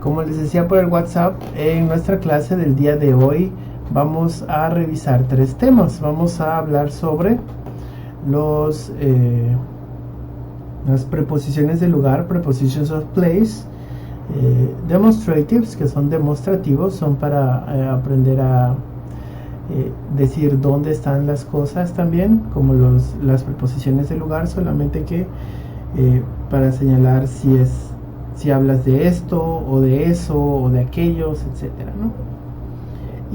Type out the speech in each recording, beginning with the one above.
Como les decía por el WhatsApp, en nuestra clase del día de hoy vamos a revisar 3 temas. Vamos a hablar sobre las preposiciones de lugar, prepositions of place, demonstratives, que son demostrativos, son para aprender a decir dónde están las cosas también, como las preposiciones de lugar, solamente que para señalar si hablas de esto o de eso o de aquellos, etcétera, ¿no?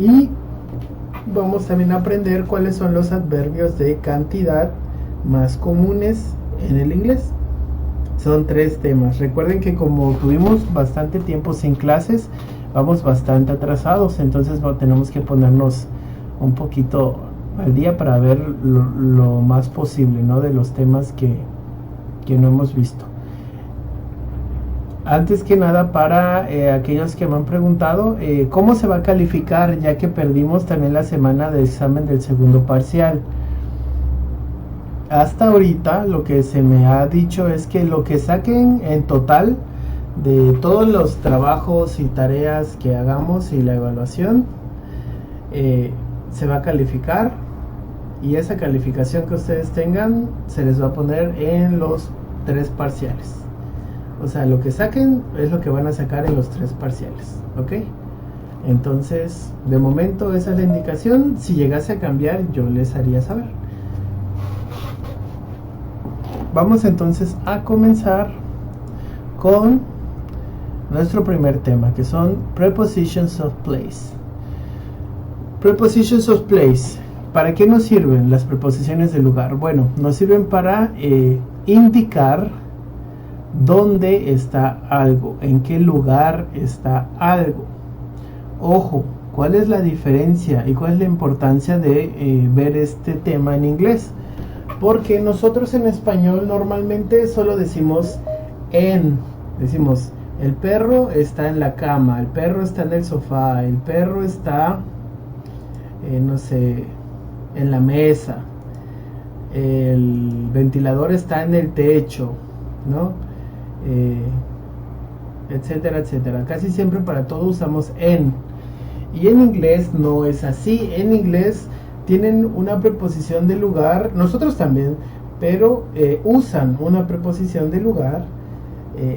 Y vamos también a aprender cuáles son los adverbios de cantidad más comunes en el inglés. Son 3 temas. Recuerden que como tuvimos bastante tiempo sin clases, vamos bastante atrasados, entonces tenemos que ponernos un poquito al día para ver lo más posible, ¿no?, de los temas que no hemos visto. Antes que nada, para aquellos que me han preguntado cómo se va a calificar, ya que perdimos también la semana de examen del segundo parcial. Hasta ahorita lo que se me ha dicho es que lo que saquen en total de todos los trabajos y tareas que hagamos y la evaluación se va a calificar, y esa calificación que ustedes tengan se les va a poner en los 3 parciales. O sea, lo que saquen es lo que van a sacar en los 3 parciales, ¿ok? Entonces, de momento esa es la indicación. Si llegase a cambiar, yo les haría saber. Vamos entonces a comenzar con nuestro primer tema, que son prepositions of place. Prepositions of place. ¿Para qué nos sirven las preposiciones de lugar? Bueno, nos sirven para indicar dónde está algo, en qué lugar está algo. Ojo, ¿cuál es la diferencia y cuál es la importancia de ver este tema en inglés? Porque nosotros en español normalmente solo decimos decimos el perro está en la cama, el perro está en el sofá, el perro está no sé, en la mesa, el ventilador está en el techo, ¿no? Etcétera, etcétera. Casi siempre para todo usamos en. Y en inglés no es así. En inglés tienen una preposición de lugar, nosotros también, pero usan una preposición de lugar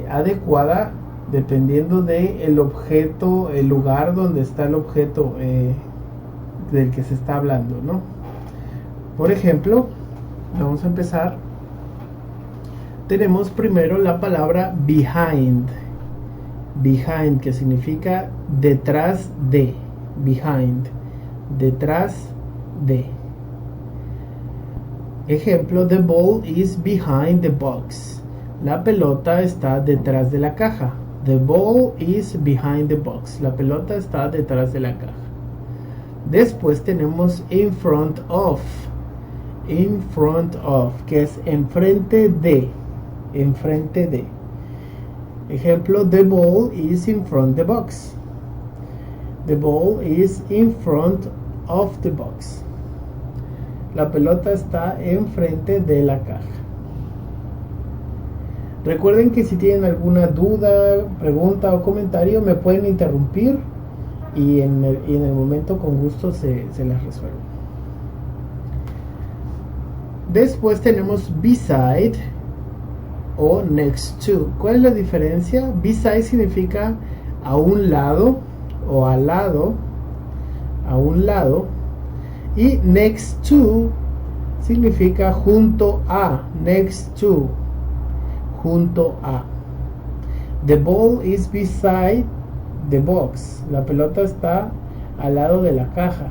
adecuada dependiendo del objeto, el lugar donde está el objeto del que se está hablando, ¿no? Por ejemplo, vamos a empezar. Tenemos primero la palabra behind. Behind, que significa detrás de. Behind, detrás de. Ejemplo, the ball is behind the box. La pelota está detrás de la caja. The ball is behind the box. La pelota está detrás de la caja. Después tenemos in front of. In front of, que es enfrente de. Enfrente de. Ejemplo, the ball is in front of the box. The ball is in front of the box. La pelota está enfrente de la caja. Recuerden que si tienen alguna duda, pregunta o comentario, me pueden interrumpir y en el momento con gusto se las resuelvo. Después tenemos beside o next to. ¿Cuál es la diferencia? Beside significa a un lado o al lado, a un lado, y next to significa junto a. Next to, junto a. The ball is beside the box. La pelota está al lado de la caja.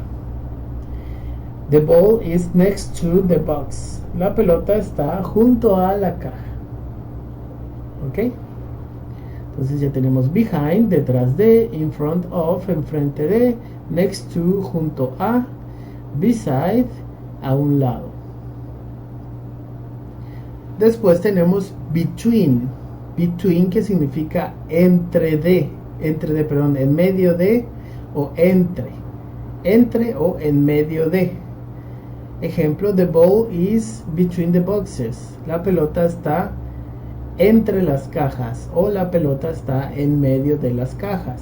The ball is next to the box. La pelota está junto a la caja. ¿Ok? Entonces ya tenemos behind, detrás de, in front of, enfrente de, next to, junto a, beside, a un lado. Después tenemos between. Between, que significa en medio de o entre. Entre o en medio de. Ejemplo, the ball is between the boxes. La pelota está entre las cajas o la pelota está en medio de las cajas.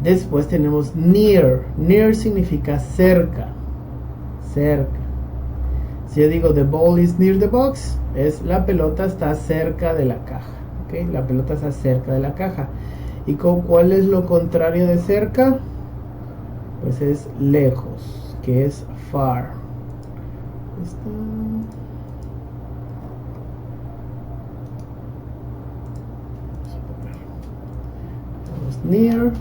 Después tenemos near. Near significa cerca. Cerca. Si yo digo the ball is near the box, es la pelota está cerca de la caja. ¿Okay? La pelota está cerca de la caja. ¿Y cuál es lo contrario de cerca? Pues es lejos, que es far. Vamos near.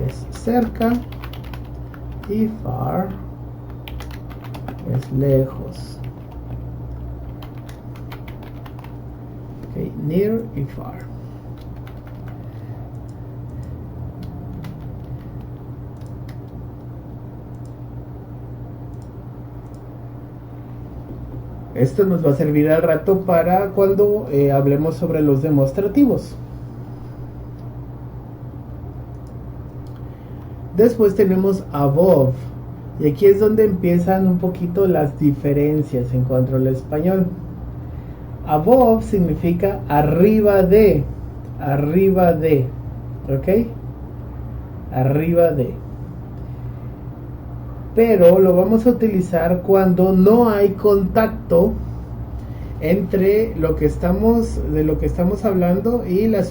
Es cerca y far es lejos. Okay, near y far. Esto nos va a servir al rato para cuando hablemos sobre los demostrativos. Después tenemos above. Y aquí es donde empiezan un poquito las diferencias en cuanto al español. Above significa arriba de. Arriba de. ¿Ok? Arriba de. Pero lo vamos a utilizar cuando no hay contacto entre de lo que estamos hablando y la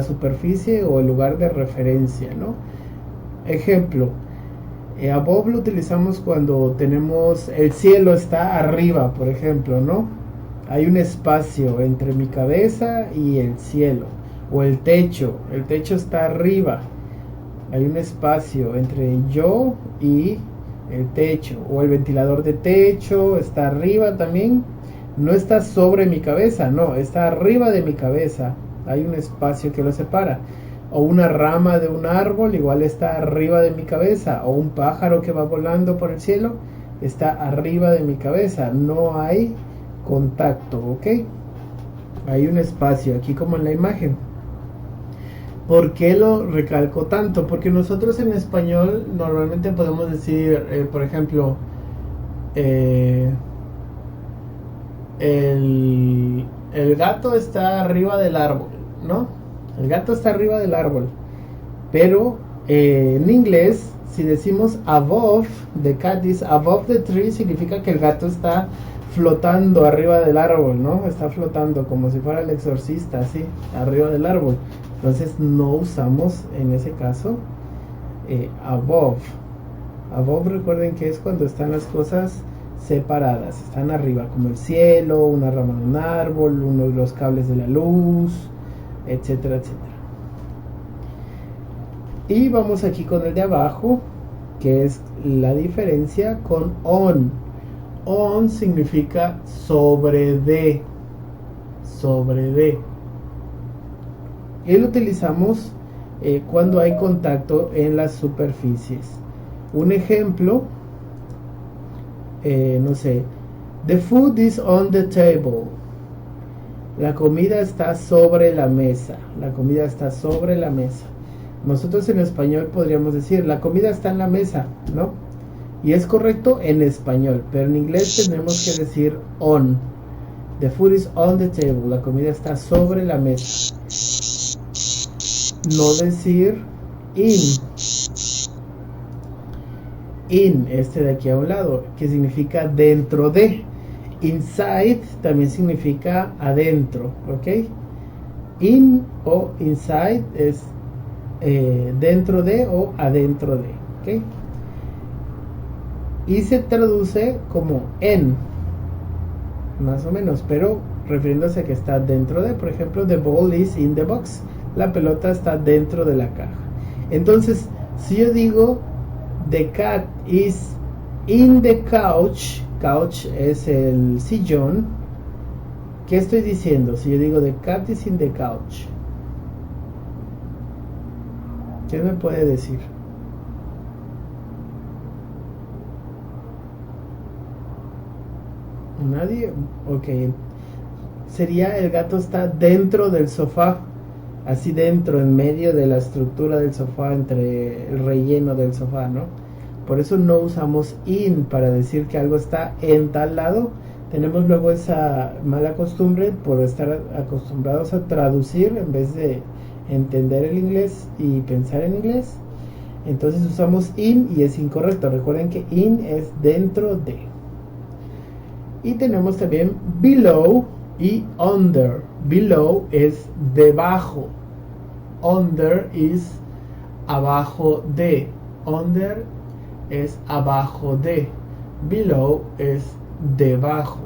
superficie o el lugar de referencia, ¿no? Ejemplo, above lo utilizamos cuando tenemos el cielo está arriba, por ejemplo, ¿no? Hay un espacio entre mi cabeza y el cielo, o el techo está arriba, hay un espacio entre yo y el techo, o el ventilador de techo está arriba también, no está sobre mi cabeza, no, está arriba de mi cabeza, hay un espacio que lo separa. O una rama de un árbol igual está arriba de mi cabeza, o un pájaro que va volando por el cielo está arriba de mi cabeza, no hay contacto, ¿ok? Hay un espacio aquí como en la imagen. ¿Por qué lo recalco tanto? Porque nosotros en español normalmente podemos decir, por ejemplo, el gato está arriba del árbol, ¿no? El gato está arriba del árbol. Pero en inglés, si decimos above, the cat is above the tree, significa que el gato está flotando arriba del árbol, ¿no? Está flotando como si fuera el exorcista, así, arriba del árbol. Entonces no usamos en ese caso above. Above, recuerden que es cuando están las cosas separadas, están arriba, como el cielo, una rama de un árbol, uno de los cables de la luz, etcétera, etcétera. Y vamos aquí con el de abajo, que es la diferencia con on. On significa sobre de. Sobre de. Y lo utilizamos cuando hay contacto en las superficies. Un ejemplo, no sé, the food is on the table. La comida está sobre la mesa. La comida está sobre la mesa. Nosotros en español podríamos decir, la comida está en la mesa, ¿no? Y es correcto en español, pero en inglés tenemos que decir on. The food is on the table. La comida está sobre la mesa. No decir in. In, este de aquí a un lado, que significa dentro de. Inside también significa adentro, ¿ok? In o inside es dentro de o adentro de, ¿ok? Y se traduce como en, más o menos, pero refiriéndose a que está dentro de. Por ejemplo, the ball is in the box. La pelota está dentro de la caja. Entonces, si yo digo the cat is in the couch, couch es el sillón, ¿qué estoy diciendo? Si yo digo the cat is in the couch, ¿qué me puede decir? ¿Nadie? Ok. Sería el gato está dentro del sofá. así dentro, en medio de la estructura del sofá, entre el relleno del sofá, ¿no? Por eso no usamos in para decir que algo está en tal lado. Tenemos luego esa mala costumbre por estar acostumbrados a traducir en vez de entender el inglés y pensar en inglés. Entonces usamos in y es incorrecto. Recuerden que in es dentro de. Y tenemos también below y under. Below es debajo. Under is abajo de. Under es abajo de. Below es debajo.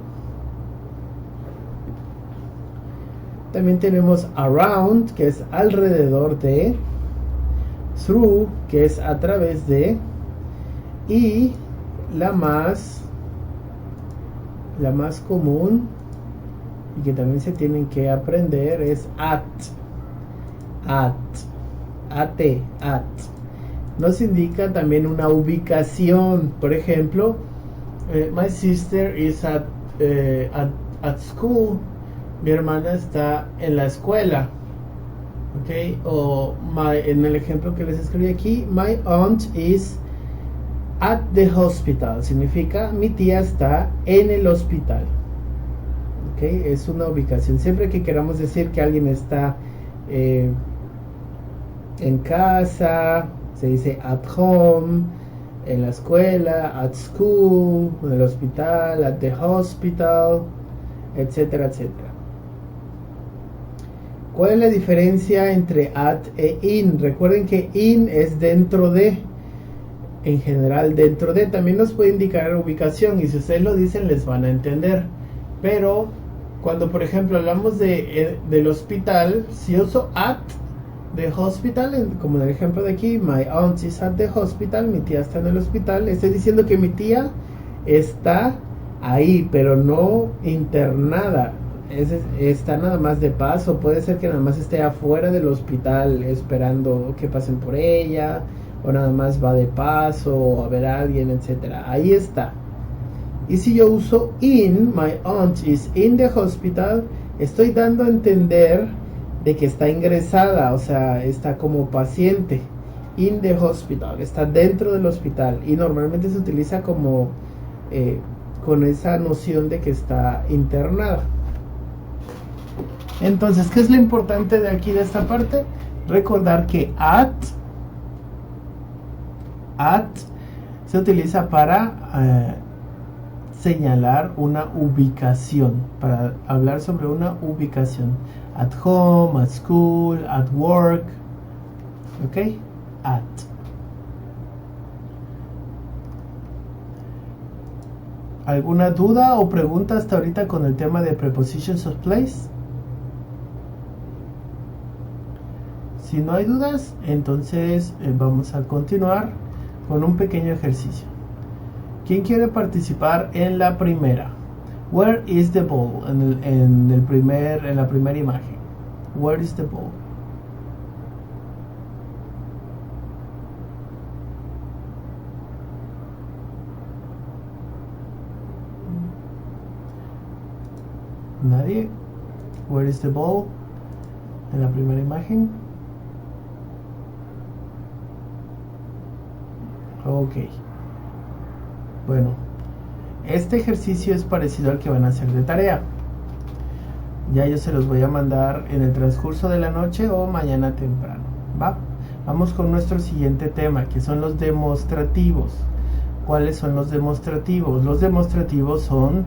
También tenemos around, que es alrededor de. Through, que es a través de. Y la más común y que también se tienen que aprender es at. Nos indica también una ubicación. Por ejemplo, my sister is at school. Mi hermana está en la escuela. Okay, o en el ejemplo que les escribí aquí, my aunt is at the hospital. Significa mi tía está en el hospital. Okay, es una ubicación. Siempre que queramos decir que alguien está en casa, se dice at home, en la escuela, at school, en el hospital, at the hospital, etcétera, etcétera. ¿Cuál es la diferencia entre at e in? Recuerden que in es dentro de, en general dentro de. También nos puede indicar ubicación y si ustedes lo dicen les van a entender. Pero cuando por ejemplo hablamos del hospital, si uso at the hospital, como en el ejemplo de aquí, my aunt is at the hospital, mi tía está en el hospital, estoy diciendo que mi tía está ahí, pero no internada. Está nada más de paso. Puede ser que nada más esté afuera del hospital esperando que pasen por ella, o nada más va de paso o a ver a alguien, etcétera. Ahí está. Y si yo uso in, my aunt is in the hospital, estoy dando a entender de que está ingresada, o sea, está como paciente. In the hospital, está dentro del hospital, y normalmente se utiliza como con esa noción de que está internada. Entonces, ¿qué es lo importante de aquí, de esta parte? Recordar que at se utiliza para señalar una ubicación, para hablar sobre una ubicación. At home, at school, at work. ¿Ok? At. ¿Alguna duda o pregunta hasta ahorita con el tema de prepositions of place? Si no hay dudas, entonces vamos a continuar con un pequeño ejercicio. ¿Quién quiere participar en la primera? Where is the ball? En la primera imagen. Where is the ball? ¿Nadie? Where is the ball? En la primera imagen. Ok. Bueno, este ejercicio es parecido al que van a hacer de tarea. Ya yo se los voy a mandar en el transcurso de la noche o mañana temprano. ¿Va? Vamos con nuestro siguiente tema, que son los demostrativos. ¿Cuáles son los demostrativos? Los demostrativos son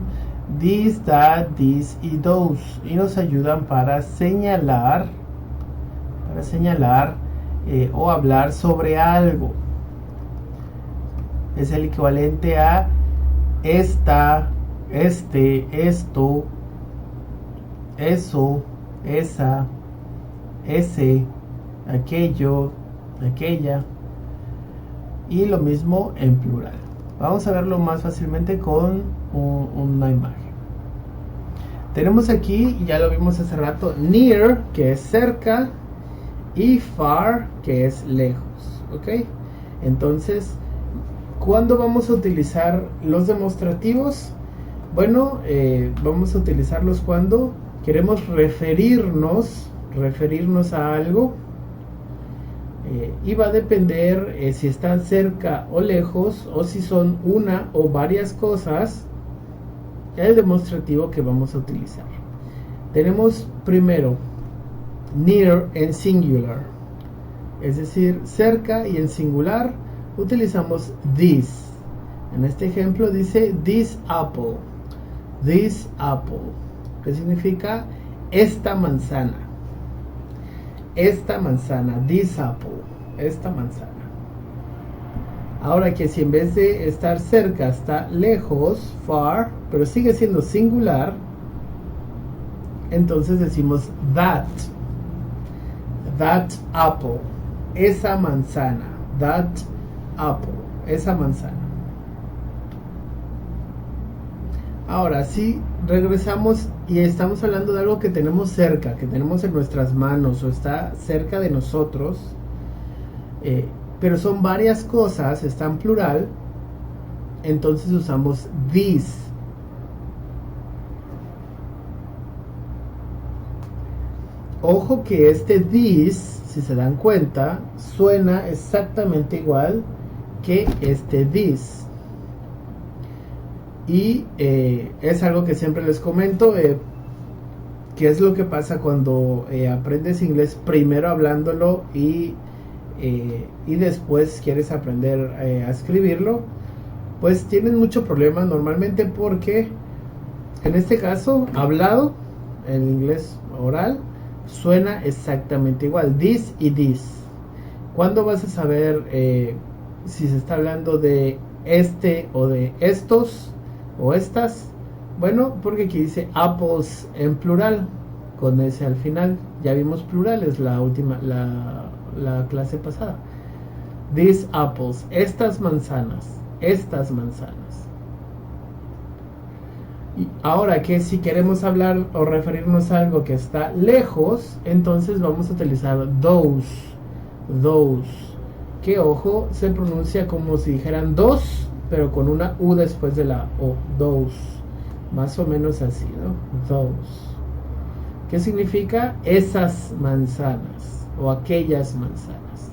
this, that, this y those. Y nos ayudan para señalar o hablar sobre algo. Es el equivalente a esta, este, esto, eso, esa, ese, aquello, aquella. Y lo mismo en plural. Vamos a verlo más fácilmente con una imagen. Tenemos aquí, ya lo vimos hace rato, near, que es cerca, y far, que es lejos. ¿Ok? Entonces, ¿cuándo vamos a utilizar los demostrativos? Bueno, vamos a utilizarlos cuando queremos referirnos referirnos a algo y va a depender si están cerca o lejos o si son una o varias cosas el demostrativo que vamos a utilizar. Tenemos primero near en singular, es decir, cerca, y en singular utilizamos this. En este ejemplo dice this apple, que significa esta manzana, this apple, esta manzana. Ahora que si en vez de estar cerca está lejos, far, pero sigue siendo singular, entonces decimos that apple, esa manzana, that apple, esa manzana. Ahora si regresamos y estamos hablando de algo que tenemos cerca, que tenemos en nuestras manos o está cerca de nosotros, pero son varias cosas, está en plural, entonces usamos these. Ojo que este this, si se dan cuenta, suena exactamente igual que este this. Y es algo que siempre les comento, que es lo que pasa cuando aprendes inglés primero hablándolo y después quieres aprender a escribirlo, pues tienen mucho problema normalmente, porque en este caso hablado, en inglés oral, suena exactamente igual, this y this. ¿Cuándo vas a saber si se está hablando de este o de estos o estas? Bueno, porque aquí dice apples en plural con ese al final. Ya vimos plurales la clase pasada. These apples, estas manzanas. Y ahora que si queremos hablar o referirnos a algo que está lejos, entonces vamos a utilizar those, que ojo, se pronuncia como si dijeran dos, pero con una U después de la O, those, más o menos así, ¿no? Those, ¿qué significa? Esas manzanas o aquellas manzanas,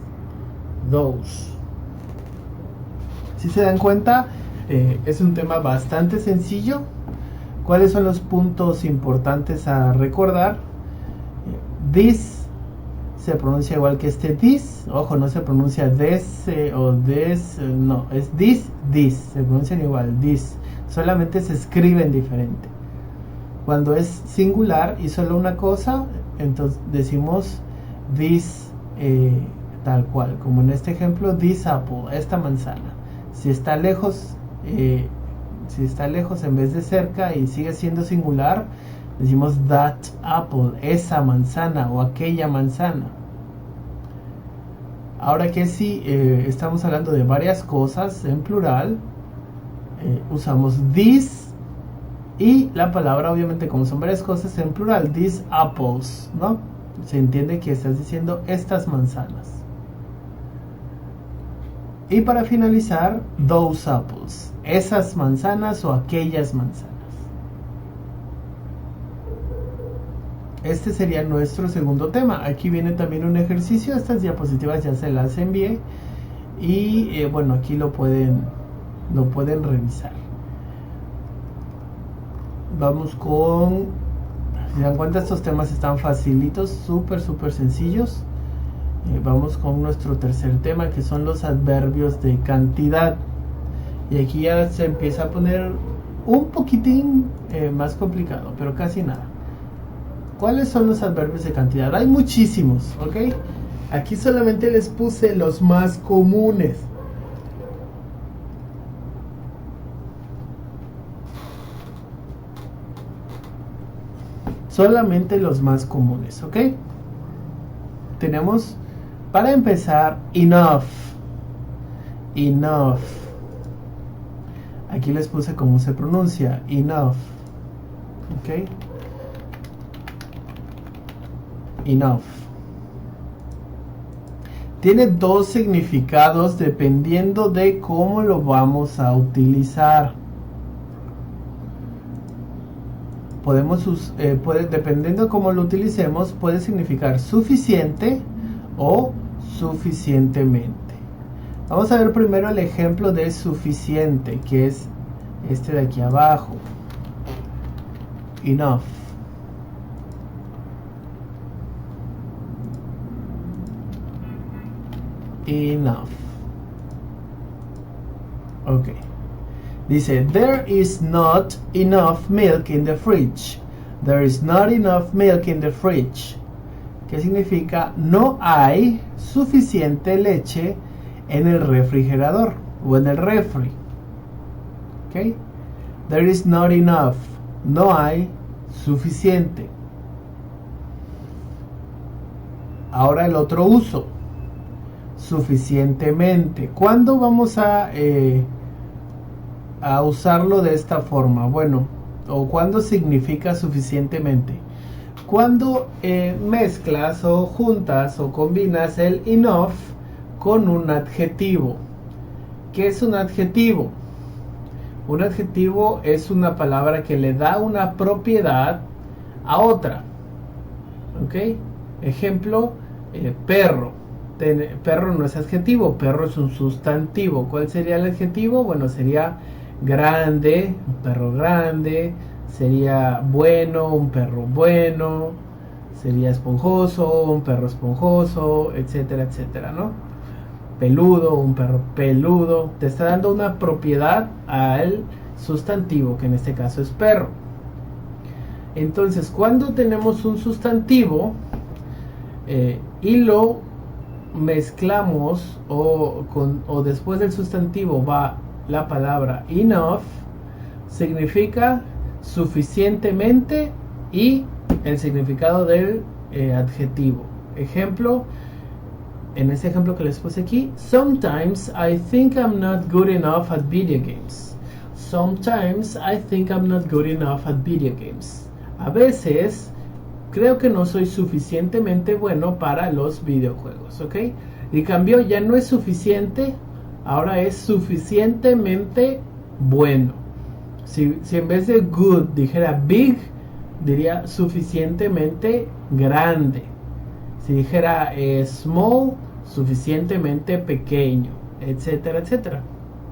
those. Si se dan cuenta, es un tema bastante sencillo. ¿Cuáles son los puntos importantes a recordar? This se pronuncia igual que este this. Ojo, no se pronuncia this o this, no, es this, se pronuncian igual, this. Solamente se escriben diferente. Cuando es singular y solo una cosa, entonces decimos this tal cual. Como en este ejemplo, this apple, esta manzana. Si está lejos, en vez de cerca y sigue siendo singular, decimos that apple, esa manzana o aquella manzana. Ahora que si estamos hablando de varias cosas en plural, usamos these, y la palabra obviamente como son varias cosas en plural, these apples, ¿no? Se entiende que estás diciendo estas manzanas. Y para finalizar, those apples, esas manzanas o aquellas manzanas. Este sería nuestro segundo tema. Aquí viene también un ejercicio. Estas diapositivas ya se las envié. Y bueno, aquí lo pueden revisar. Vamos con... Si se dan cuenta, estos temas están facilitos, súper sencillos. Vamos con nuestro tercer tema, que son los adverbios de cantidad. Y aquí ya se empieza a poner un poquitín más complicado, pero casi nada. ¿Cuáles son los adverbios de cantidad? Hay muchísimos, ¿ok? Aquí solamente les puse los más comunes. Solamente los más comunes, ¿ok? Tenemos, para empezar, enough. Aquí les puse cómo se pronuncia, enough. ¿Ok? Enough. Tiene dos significados dependiendo de cómo lo vamos a utilizar. dependiendo cómo lo utilicemos, puede significar suficiente o suficientemente. Vamos a ver primero el ejemplo de suficiente, que es este de aquí abajo. Enough. Enough. Ok. Dice, there is not enough milk in the fridge. There is not enough milk in the fridge. ¿Qué significa? No hay suficiente leche en el refrigerador o en el refri. ¿Ok? There is not enough. No hay suficiente. Ahora el otro uso. Suficientemente. ¿Cuándo vamos a usarlo de esta forma? Bueno, o cuándo significa suficientemente. Cuando mezclas o juntas o combinas el enough con un adjetivo. ¿Qué es un adjetivo? Un adjetivo es una palabra que le da una propiedad a otra. ¿Ok? Ejemplo, perro. Perro no es adjetivo, perro es un sustantivo. ¿Cuál sería el adjetivo? Bueno, sería grande, un perro grande. Sería bueno, un perro bueno. Sería esponjoso, un perro esponjoso, etcétera, etcétera, ¿no? Peludo, un perro peludo. Te está dando una propiedad al sustantivo, que en este caso es perro. Entonces, cuando tenemos un sustantivo y lo mezclamos o después del sustantivo va la palabra enough, significa suficientemente y el significado del adjetivo. Ejemplo, en ese ejemplo que les puse aquí, sometimes I think I'm not good enough at video games. Sometimes I think I'm not good enough at video games. A veces creo que no soy suficientemente bueno para los videojuegos, ¿ok? Y cambio, ya no es suficiente, ahora es suficientemente bueno. Si en vez de good dijera big, diría suficientemente grande. Si dijera small, suficientemente pequeño, etcétera, etcétera.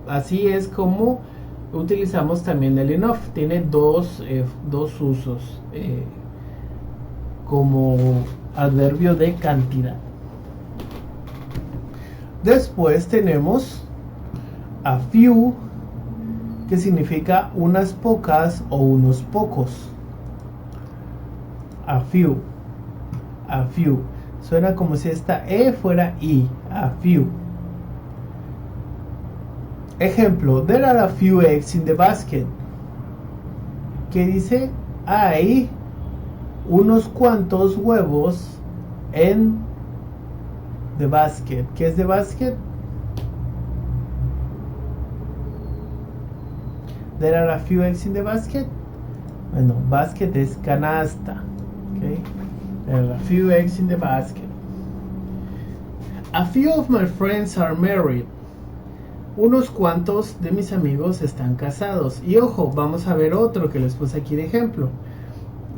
Así es como utilizamos también el enough. Tiene dos usos como adverbio de cantidad. Después tenemos a few, que significa unas pocas o unos pocos. A few. A few. Suena como si esta E fuera I. A few. Ejemplo, there are a few eggs in the basket. ¿Qué dice? Hay unos cuantos huevos en the basket. ¿Qué es the basket? There are a few eggs in the basket. Bueno, basket es canasta. Okay. There are a few eggs in the basket. A few of my friends are married. Unos cuantos de mis amigos están casados. Y ojo, vamos a ver otro que les puse aquí de ejemplo.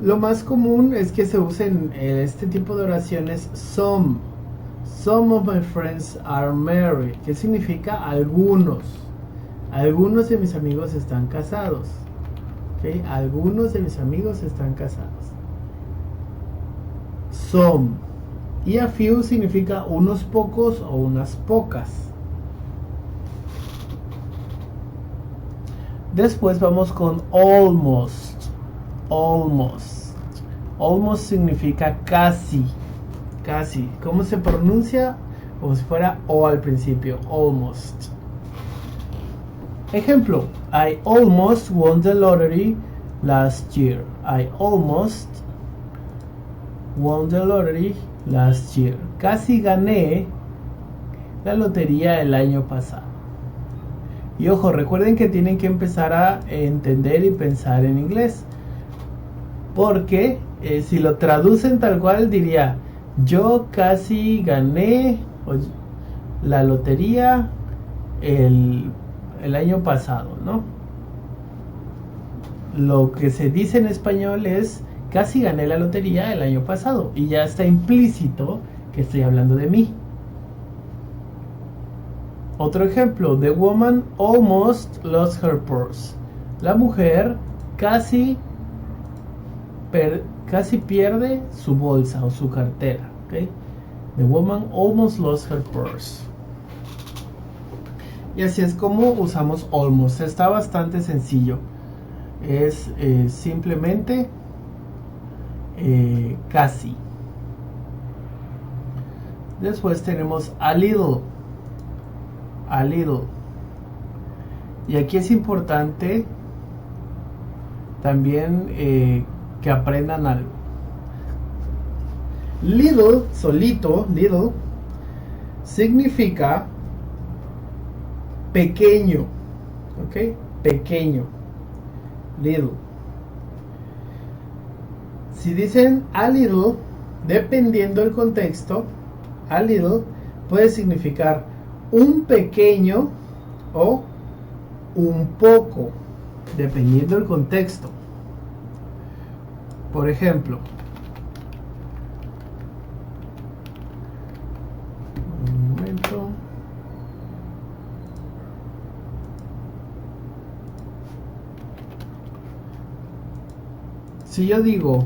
Lo más común es que se usen este tipo de oraciones some. Some of my friends are married. ¿Qué significa? Algunos. Algunos de mis amigos están casados. ¿Okay? Algunos de mis amigos están casados. Some. Y a few significa unos pocos o unas pocas. Después vamos con almost. Almost. Almost significa casi. Casi. ¿Cómo se pronuncia? Como si fuera O al principio. Almost. Ejemplo. I almost won the lottery last year. I almost won the lottery last year. Casi gané la lotería el año pasado. Y ojo, recuerden que tienen que empezar a entender y pensar en inglés. Porque si lo traducen tal cual diría, yo casi gané la lotería el año pasado, ¿no? lo que se dice en español es casi gané la lotería el año pasado y ya está implícito que estoy hablando de mí. Otro ejemplo, the woman almost lost her purse. La mujer casi pierde su bolsa o su cartera. ¿Okay? The woman almost lost her purse. Y así es como usamos almost. Está bastante sencillo. Es simplemente casi. Después tenemos a little. A little. Y aquí es importante también que aprendan algo. Little, solito, little, significa pequeño. ¿Ok? Pequeño. Little. Si dicen a little, dependiendo del contexto, a little puede significar un pequeño o un poco, dependiendo del contexto. Por ejemplo, un momento. Si yo digo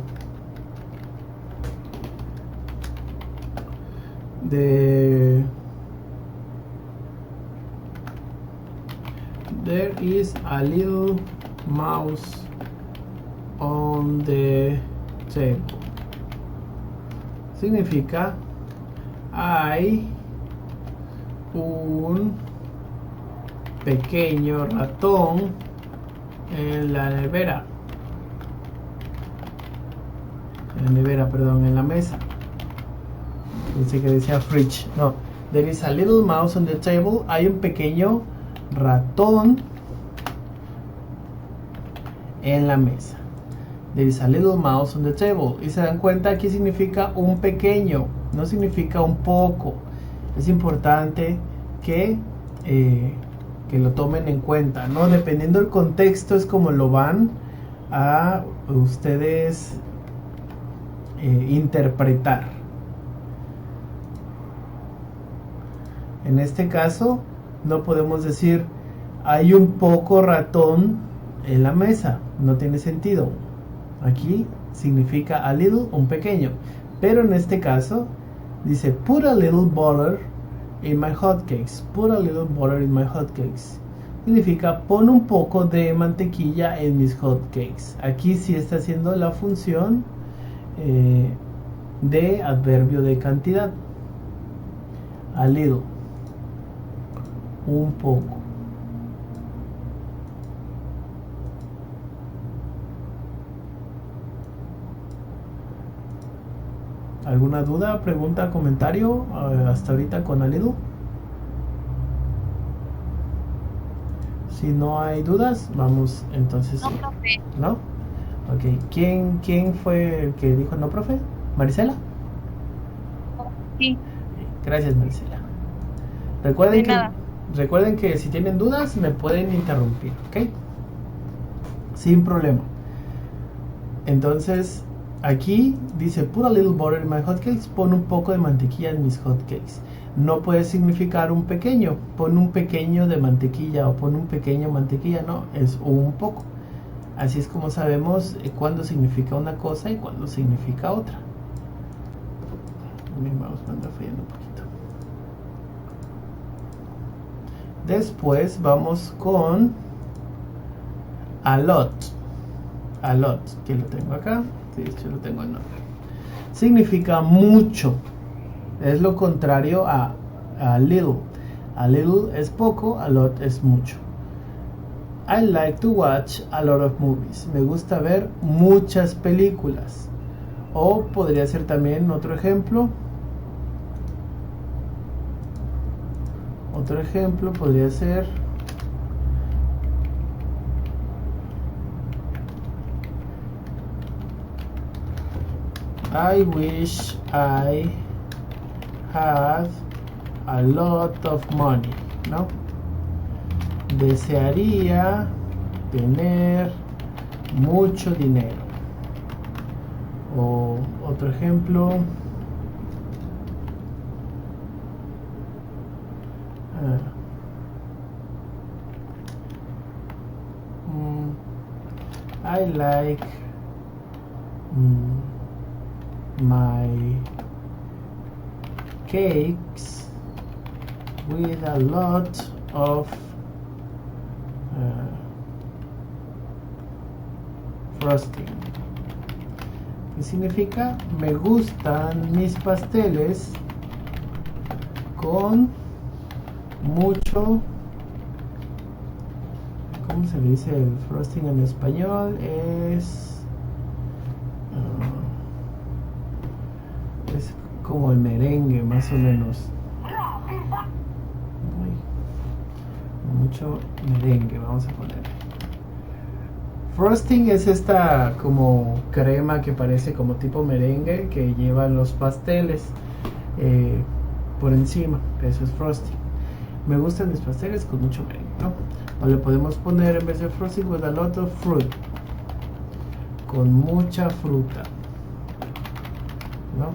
there is a little mouse on the table, significa hay un pequeño ratón en la nevera. En la mesa. Pensé que decía fridge. No. There is a little mouse on the table. Hay un pequeño ratón en la mesa. There is a little mouse on the table. Y se dan cuenta, aquí significa un pequeño, no significa un poco. Es importante que lo tomen en cuenta, ¿no? Dependiendo del contexto es como lo van a ustedes interpretar. En este caso no podemos decir hay un poco ratón en la mesa, no tiene sentido. Aquí significa a little, un pequeño, pero en este caso dice put a little butter in my hotcakes. Put a little butter in my hotcakes significa pon un poco de mantequilla en mis hotcakes. Aquí sí está haciendo la función de adverbio de cantidad. A little, un poco. ¿Alguna duda, pregunta, comentario hasta ahorita con a little? Si no hay dudas, vamos entonces. No, profe. ¿No? Ok. ¿Quién fue el que dijo no, profe? ¿Marisela? Sí. Gracias, Marisela. Recuerden que si tienen dudas me pueden interrumpir, ¿ok? Sin problema. Entonces, aquí dice put a little butter in my hotcakes. Pon un poco de mantequilla en mis hotcakes. No puede significar un pequeño. Pon un pequeño de mantequilla o pon un pequeño mantequilla. No, es un poco. Así es como sabemos cuándo significa una cosa y cuándo significa otra. Mi mouse me anda fallando un poquito. Después vamos con a lot. A lot, que lo tengo acá. Sí, yo lo tengo en nombre. Significa mucho. Es lo contrario a little. A little es poco, a lot es mucho. I like to watch a lot of movies. Me gusta ver muchas películas. O podría ser también otro ejemplo. Otro ejemplo podría ser I wish I had a lot of money, ¿no? Desearía tener mucho dinero. O otro ejemplo, I like my cakes with a lot of frosting. ¿Qué significa? Me gustan mis pasteles con mucho, ¿cómo se dice el frosting en español? Es como el merengue, más o menos. Mucho merengue, vamos a poner. Frosting es esta como crema que parece como tipo merengue que llevan los pasteles por encima. Eso es frosting. Me gustan mis pasteles con mucho merengue, ¿no? O le podemos poner en vez de frosting with a lot of fruit, con mucha fruta, ¿no?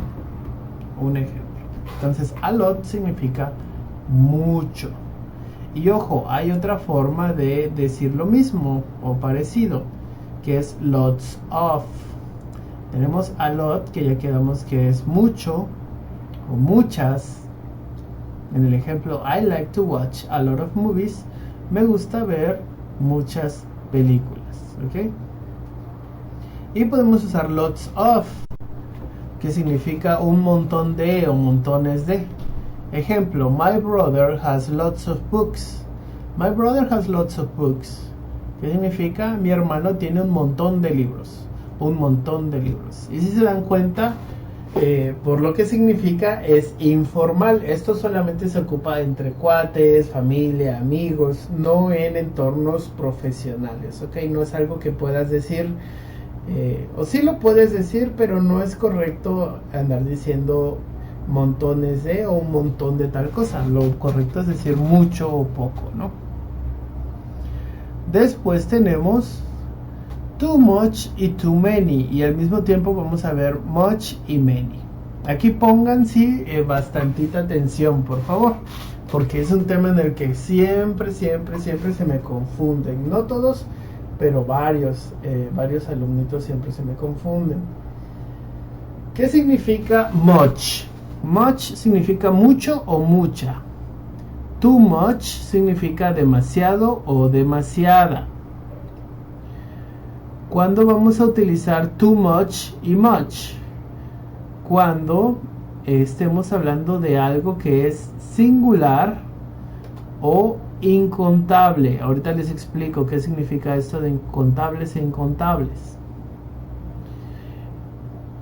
Un ejemplo. Entonces a lot significa mucho. Y ojo, hay otra forma de decir lo mismo o parecido, que es lots of. Tenemos a lot, que ya quedamos que es mucho o muchas. En el ejemplo, I like to watch a lot of movies. Me gusta ver muchas películas, ¿ok? Y podemos usar lots of, que significa un montón de o montones de. Ejemplo, my brother has lots of books. My brother has lots of books. ¿Qué significa? Mi hermano tiene un montón de libros. Un montón de libros. Y si se dan cuenta, por lo que significa, es informal. Esto solamente se ocupa entre cuates, familia, amigos, no en entornos profesionales, ¿ok? No es algo que puedas decir, o sí lo puedes decir, pero no es correcto andar diciendo montones de o un montón de tal cosa. Lo correcto es decir mucho o poco, ¿no? Después tenemos too much y too many, y al mismo tiempo vamos a ver much y many. Aquí pongan bastantita atención, por favor, porque es un tema en el que siempre se me confunden. No todos, pero varios alumnitos siempre se me confunden. ¿Qué significa much? Much significa mucho o mucha. Too much significa demasiado o demasiada. ¿Cuándo vamos a utilizar too much y much? Cuando estemos hablando de algo que es singular o incontable. Ahorita les explico qué significa esto de incontables e incontables.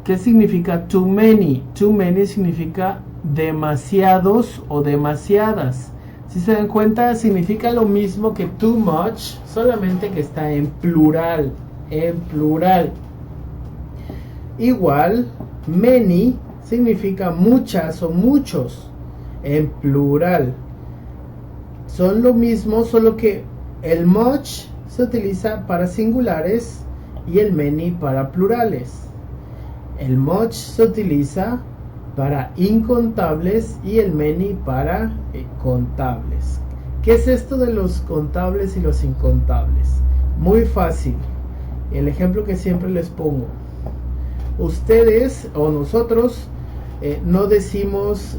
¿Qué significa too many? Too many significa demasiados o demasiadas. Si se dan cuenta, significa lo mismo que too much, solamente que está en plural. En plural. Igual, many significa muchas o muchos, en plural. Son lo mismo, solo que el much se utiliza para singulares y el many para plurales. El much se utiliza para incontables y el many para contables. ¿Qué es esto de los contables y los incontables? Muy fácil. El ejemplo que siempre les pongo. Ustedes o nosotros no decimos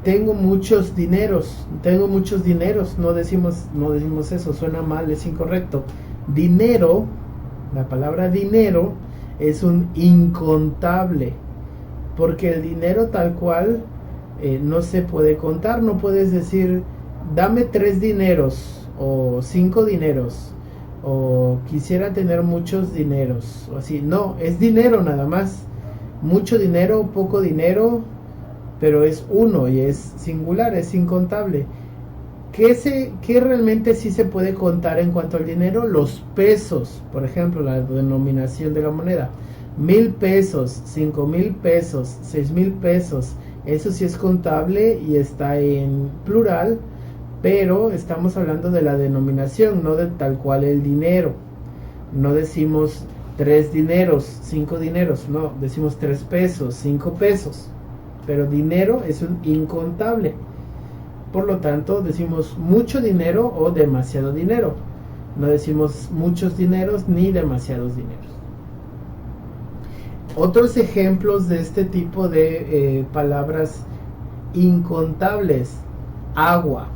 tengo muchos dineros, no decimos eso, suena mal, es incorrecto. Dinero, la palabra dinero es un incontable, porque el dinero tal cual no se puede contar. No puedes decir dame 3 dineros o 5 dineros o quisiera tener muchos dineros o así. No, es dinero nada más. Mucho dinero, poco dinero, pero es uno y es singular, es incontable. ¿Qué realmente sí se puede contar en cuanto al dinero? Los pesos, por ejemplo, la denominación de la moneda. 1,000 pesos, 5,000 pesos, 6,000 pesos. Eso sí es contable y está en plural, pero estamos hablando de la denominación, no de tal cual el dinero. No decimos 3 dineros, 5 dineros, no, decimos 3 pesos, 5 pesos, pero dinero es un incontable. Por lo tanto, decimos mucho dinero o demasiado dinero. No decimos muchos dineros ni demasiados dineros. Otros ejemplos de este tipo de palabras incontables: agua,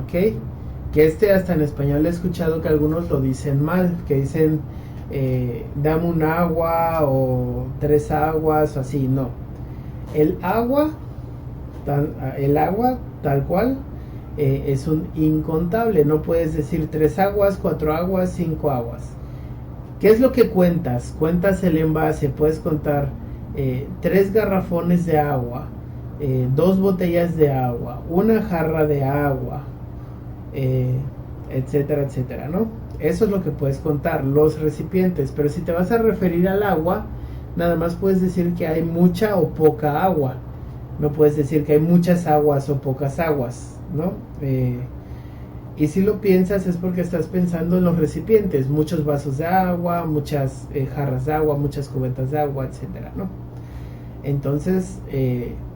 ¿ok? Que hasta en español he escuchado que algunos lo dicen mal, que dicen dame un agua o 3 aguas o así. No, el agua tal cual es un incontable. No puedes decir 3 aguas, 4 aguas, 5 aguas. ¿Qué es lo que cuentas? Cuentas el envase. Puedes contar 3 garrafones de agua, 2 botellas de agua, una jarra de agua, etcétera, etcétera, ¿no? Eso es lo que puedes contar, los recipientes. Pero si te vas a referir al agua, nada más puedes decir que hay mucha o poca agua. No puedes decir que hay muchas aguas o pocas aguas, ¿no? Y si lo piensas es porque estás pensando en los recipientes: muchos vasos de agua, muchas jarras de agua, muchas cubetas de agua, etcétera, ¿no? Entonces,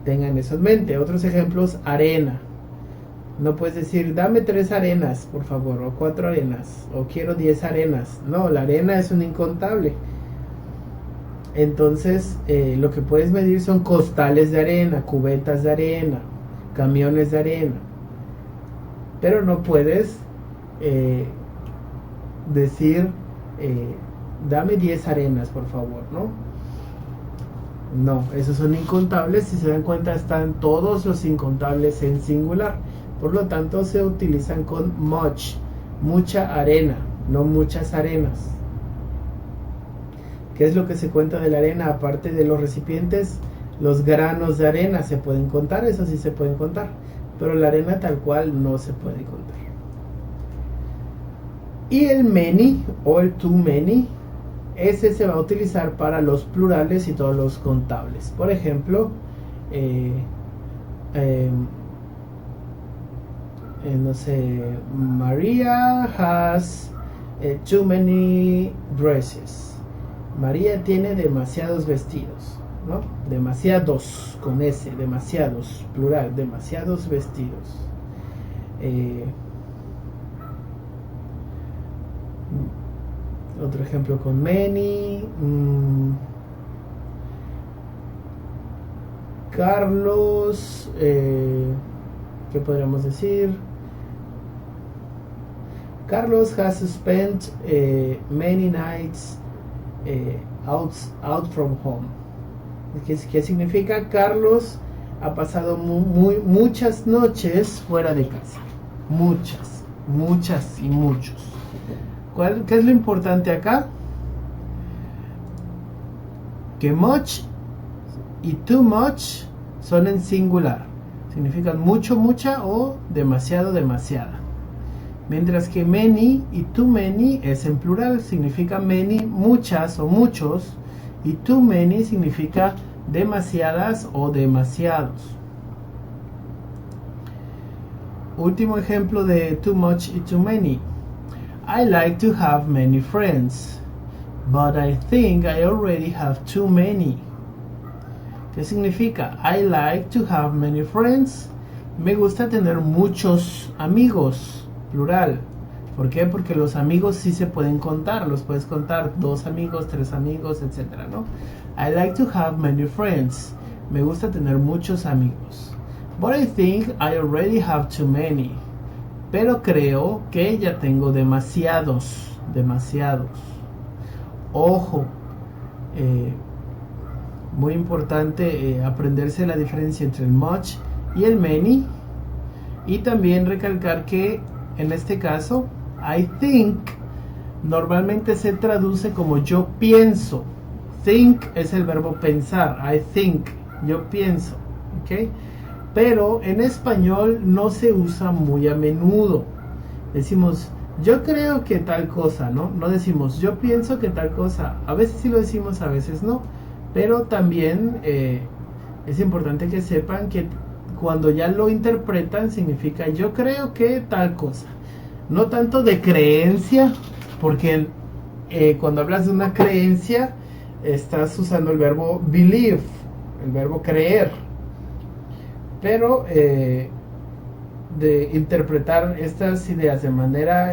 tengan eso en mente. Otros ejemplos: arena. No puedes decir dame 3 arenas, por favor, o 4 arenas, o quiero 10 arenas. No, la arena es un incontable. Entonces, lo que puedes medir son costales de arena, cubetas de arena, camiones de arena. Pero no puedes decir dame 10 arenas, por favor, ¿no? No, esos son incontables. Si se dan cuenta, están todos los incontables en singular. Por lo tanto, se utilizan con much, mucha arena, no muchas arenas. ¿Qué es lo que se cuenta de la arena? Aparte de los recipientes, los granos de arena se pueden contar, eso sí se pueden contar, pero la arena tal cual no se puede contar. Y el many o el too many, ese se va a utilizar para los plurales y todos los contables. Por ejemplo, no sé, Maria has too many dresses. María tiene demasiados vestidos, ¿no? Demasiados, con S, demasiados, plural, demasiados vestidos. Otro ejemplo con many. Carlos, ¿qué podríamos decir? Carlos has spent many nights out from home. ¿Qué significa? Carlos ha pasado muchas noches fuera de casa. Muchas y muchos. ¿Qué es lo importante acá? Que much y too much son en singular. Significan mucho, mucha o demasiado, demasiada. Mientras que many y too many es en plural. Significa many, muchas o muchos. Y too many significa demasiadas o demasiados. Último ejemplo de too much y too many. I like to have many friends, but I think I already have too many. ¿Qué significa? I like to have many friends. Me gusta tener muchos amigos, plural. ¿Por qué? Porque los amigos sí se pueden contar. Los puedes contar 2 amigos, 3 amigos, etcétera, ¿no? I like to have many friends. Me gusta tener muchos amigos. But I think I already have too many. Pero creo que ya tengo demasiados. Ojo, muy importante aprenderse la diferencia entre el much y el many. Y también recalcar que en este caso, I think normalmente se traduce como yo pienso. Think es el verbo pensar. I think, yo pienso, ¿ok? Pero en español no se usa muy a menudo. Decimos, yo creo que tal cosa, ¿no? No decimos, yo pienso que tal cosa. A veces sí lo decimos, a veces no. Pero también es importante que sepan que cuando ya lo interpretan significa yo creo que tal cosa. No tanto de creencia, porque cuando hablas de una creencia estás usando el verbo believe, el verbo creer. Pero de interpretar estas ideas de manera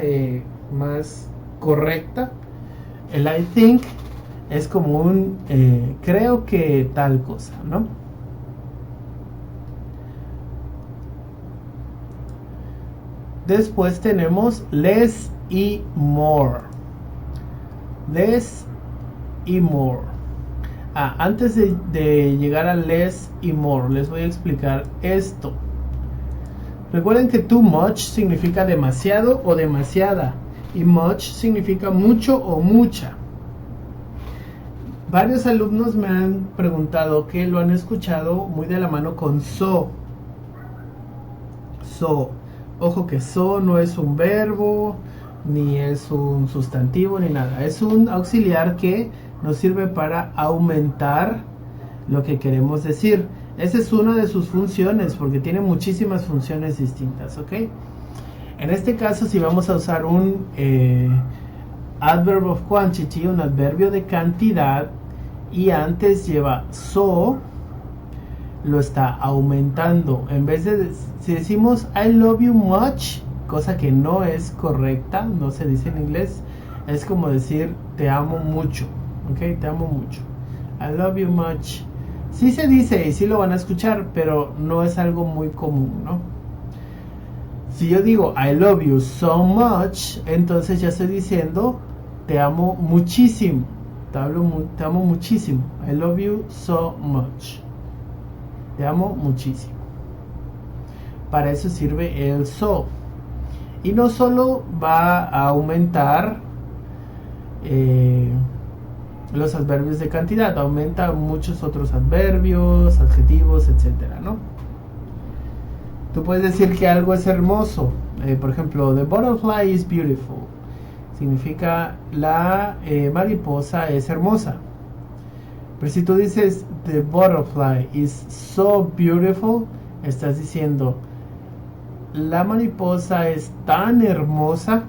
más correcta, el I think es como un creo que tal cosa, ¿no? Después tenemos less y more. Less y more. Antes de llegar a less y more, les voy a explicar esto. Recuerden que too much significa demasiado o demasiada, y much significa mucho o mucha. Varios alumnos me han preguntado que lo han escuchado muy de la mano con so. So. Ojo que so no es un verbo, ni es un sustantivo, ni nada. Es un auxiliar que nos sirve para aumentar lo que queremos decir. Esa es una de sus funciones, porque tiene muchísimas funciones distintas, ¿ok? En este caso, si vamos a usar un adverb of quantity, un adverbio de cantidad, y antes lleva so, lo está aumentando. En vez de, si decimos I love you much, cosa que no es correcta, no se dice en inglés, es como decir te amo mucho, ¿ok? Te amo mucho. I love you much. Sí se dice y sí lo van a escuchar, pero no es algo muy común, ¿no? Si yo digo I love you so much, entonces ya estoy diciendo te amo muchísimo. Te amo muchísimo. I love you so much. Te amo muchísimo. Para eso sirve el so. Y no solo va a aumentar los adverbios de cantidad, aumenta muchos otros adverbios, adjetivos, etcétera, ¿no? Tú puedes decir que algo es hermoso. Por ejemplo, the butterfly is beautiful. Significa la mariposa es hermosa. Pero si tú dices the butterfly is so beautiful, estás diciendo la mariposa es tan hermosa.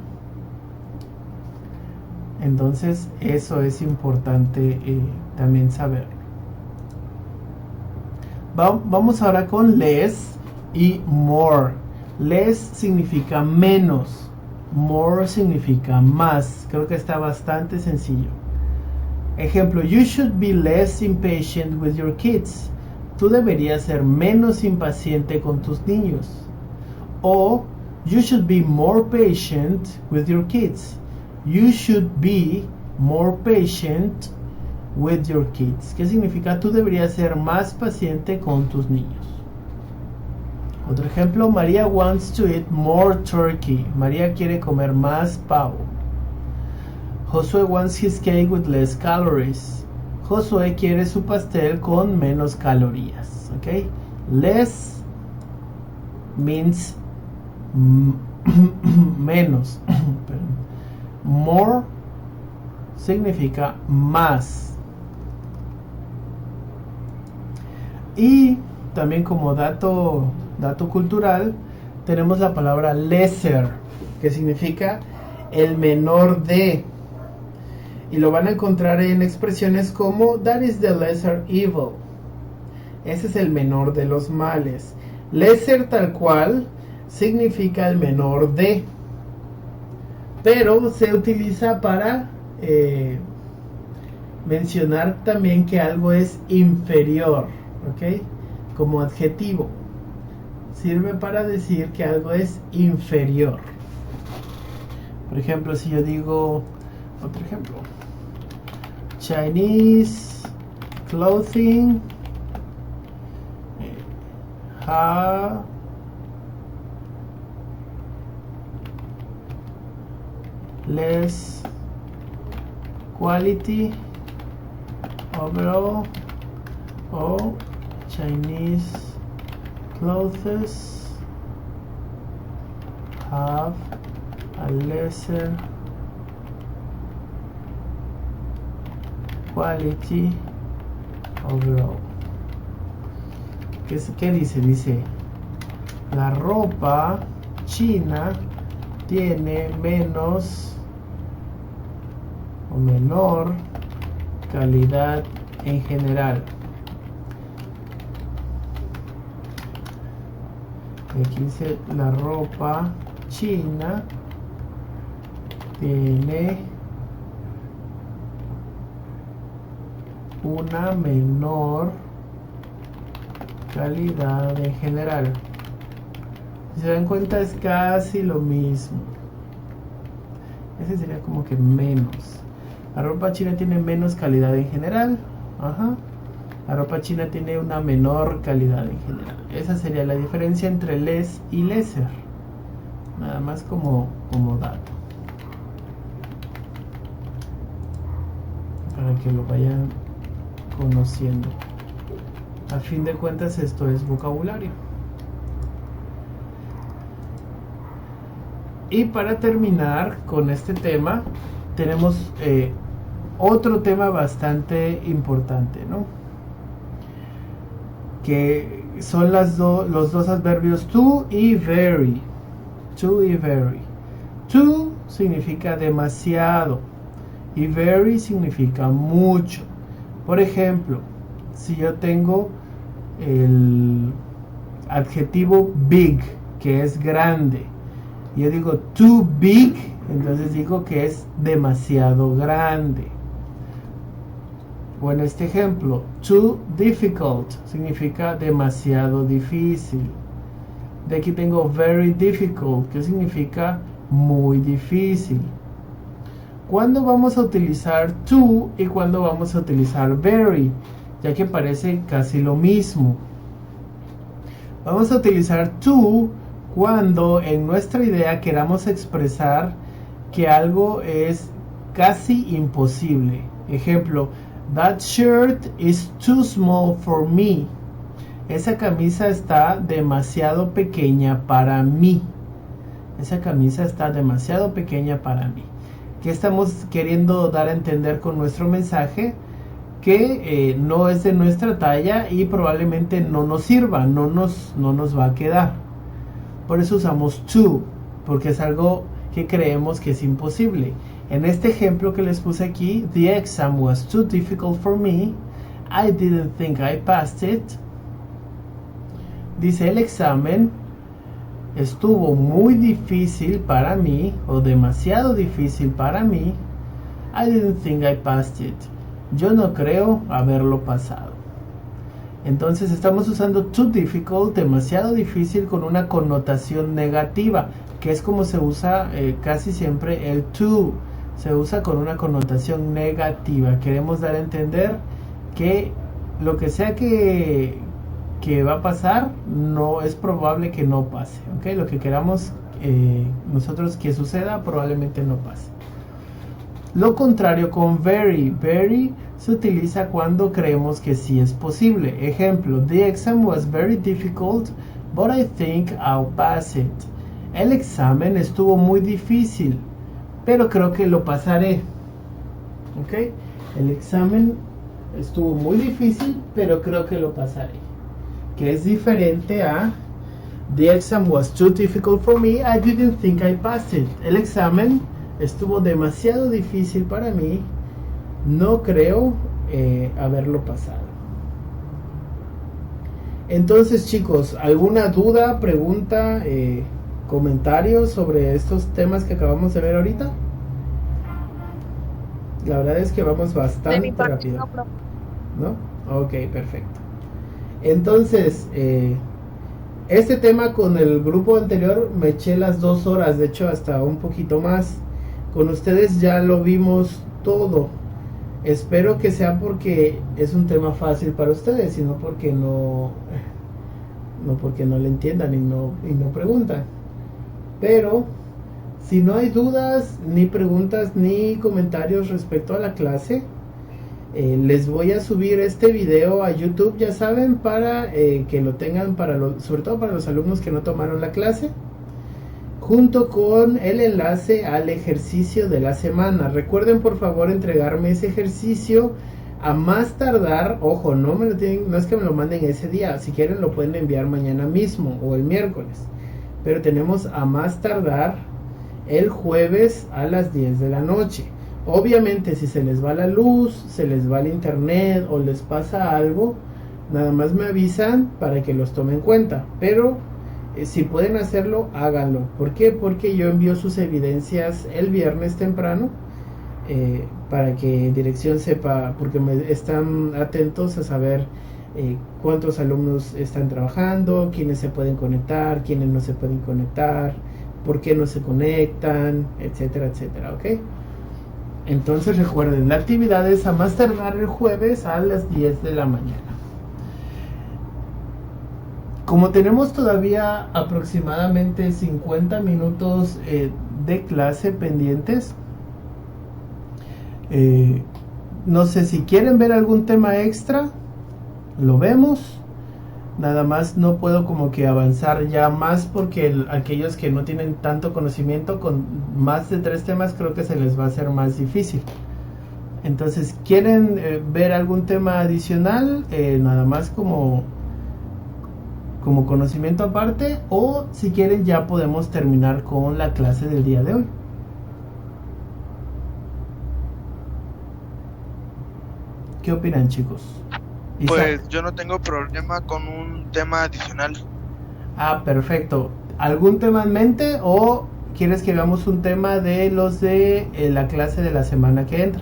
Entonces eso es importante también saber. Vamos ahora con less y more. Less significa menos, more significa más. Creo que está bastante sencillo. Ejemplo, you should be less impatient with your kids. Tú deberías ser menos impaciente con tus niños. O you should be more patient with your kids. You should be more patient with your kids. ¿Qué significa? Tú deberías ser más paciente con tus niños. Otro ejemplo, Maria wants to eat more turkey. María quiere comer más pavo. Josué wants his cake with less calories. Josué quiere su pastel con menos calorías. ¿Ok? Less means menos. More significa más. Y también como dato cultural, tenemos la palabra lesser, que significa el menor de. Y lo van a encontrar en expresiones como that is the lesser evil. Ese es el menor de los males. Lesser tal cual significa el menor de. Pero se utiliza para mencionar también que algo es inferior, ¿ok? Como adjetivo. Sirve para decir que algo es inferior. Por ejemplo, si yo digo, otro ejemplo, Chinese clothing have less quality overall, or Chinese clothes have a lesser quality overall. ¿Qué dice? Dice la ropa china tiene menos o menor calidad en general. Aquí dice la ropa china tiene una menor calidad en general. Si se dan cuenta es casi lo mismo. Ese sería como que menos. La ropa china tiene menos calidad en general. Ajá. La ropa china tiene una menor calidad en general. Esa sería la diferencia entre less y lesser. Nada más como dato. Para que lo vayan conociendo. A fin de cuentas esto es vocabulario. Y para terminar con este tema, tenemos otro tema bastante importante, ¿no? Que son los dos adverbios to y very. To y very. To significa demasiado y very significa mucho. Por ejemplo, si yo tengo el adjetivo big, que es grande, y yo digo too big, entonces digo que es demasiado grande. O en este ejemplo, too difficult significa demasiado difícil. De aquí tengo very difficult, que significa muy difícil. ¿Cuándo vamos a utilizar to y cuándo vamos a utilizar very? Ya que parece casi lo mismo. Vamos a utilizar to cuando en nuestra idea queramos expresar que algo es casi imposible. Ejemplo, that shirt is too small for me. Esa camisa está demasiado pequeña para mí. Esa camisa está demasiado pequeña para mí. ¿Qué estamos queriendo dar a entender con nuestro mensaje? Que no es de nuestra talla y probablemente no nos sirva, no nos va a quedar. Por eso usamos to, porque es algo que creemos que es imposible. En este ejemplo que les puse aquí, the exam was too difficult for me. I didn't think I passed it. Dice, el examen estuvo muy difícil para mí, o demasiado difícil para mí. I didn't think I passed it. Yo no creo haberlo pasado. Entonces estamos usando too difficult, demasiado difícil, con una connotación negativa, que es como se usa casi siempre el to. Se usa con una connotación negativa. Queremos dar a entender que lo que sea que va a pasar, no es probable que no pase. ¿Okay? Lo que queramos nosotros que suceda, probablemente no pase. Lo contrario con very. Very se utiliza cuando creemos que sí es posible. Ejemplo, the exam was very difficult, but I think I'll pass it. El examen estuvo muy difícil, pero creo que lo pasaré. ¿Ok? El examen estuvo muy difícil, pero creo que lo pasaré. Que es diferente a the exam was too difficult for me, I didn't think I passed it. El examen estuvo demasiado difícil para mí, no creo haberlo pasado. Entonces, chicos, ¿alguna duda, pregunta, comentarios sobre estos temas que acabamos de ver ahorita? La verdad es que vamos bastante rápido, ¿no? Ok, perfecto. Entonces, este tema con el grupo anterior me eché las 2 horas, de hecho hasta un poquito más. Con ustedes ya lo vimos todo. Espero que sea porque es un tema fácil para ustedes, y no porque no le entiendan y no preguntan. Pero si no hay dudas, ni preguntas, ni comentarios respecto a la clase, les voy a subir este video a YouTube, ya saben, para que lo tengan, sobre todo para los alumnos que no tomaron la clase, junto con el enlace al ejercicio de la semana. Recuerden por favor entregarme ese ejercicio A más tardar, ojo, no es que me lo manden ese día, si quieren lo pueden enviar mañana mismo o el miércoles, pero tenemos a más tardar el jueves a las 10 de la noche. Obviamente si se les va la luz, se les va el internet o les pasa algo, nada más me avisan para que los tome en cuenta, pero si pueden hacerlo, háganlo. ¿Por qué? Porque yo envío sus evidencias el viernes temprano, para que dirección sepa, porque me están atentos a saber cuántos alumnos están trabajando, quiénes se pueden conectar, quiénes no se pueden conectar, por qué no se conectan, etcétera, etcétera, ¿ok? Entonces recuerden, la actividad es a más tardar el jueves a las 10 de la mañana. Como tenemos todavía aproximadamente 50 minutos de clase pendientes, no sé si quieren ver algún tema extra, lo vemos. Nada más no puedo como que avanzar ya más porque aquellos que no tienen tanto conocimiento con más de 3 temas creo que se les va a hacer más difícil. Entonces, ¿quieren ver algún tema adicional? Nada más como conocimiento aparte, o si quieren ya podemos terminar con la clase del día de hoy. ¿Qué opinan, chicos? Pues yo no tengo problema con un tema adicional. Ah, perfecto. ¿Algún tema en mente o quieres que veamos un tema de los de la clase de la semana que entra?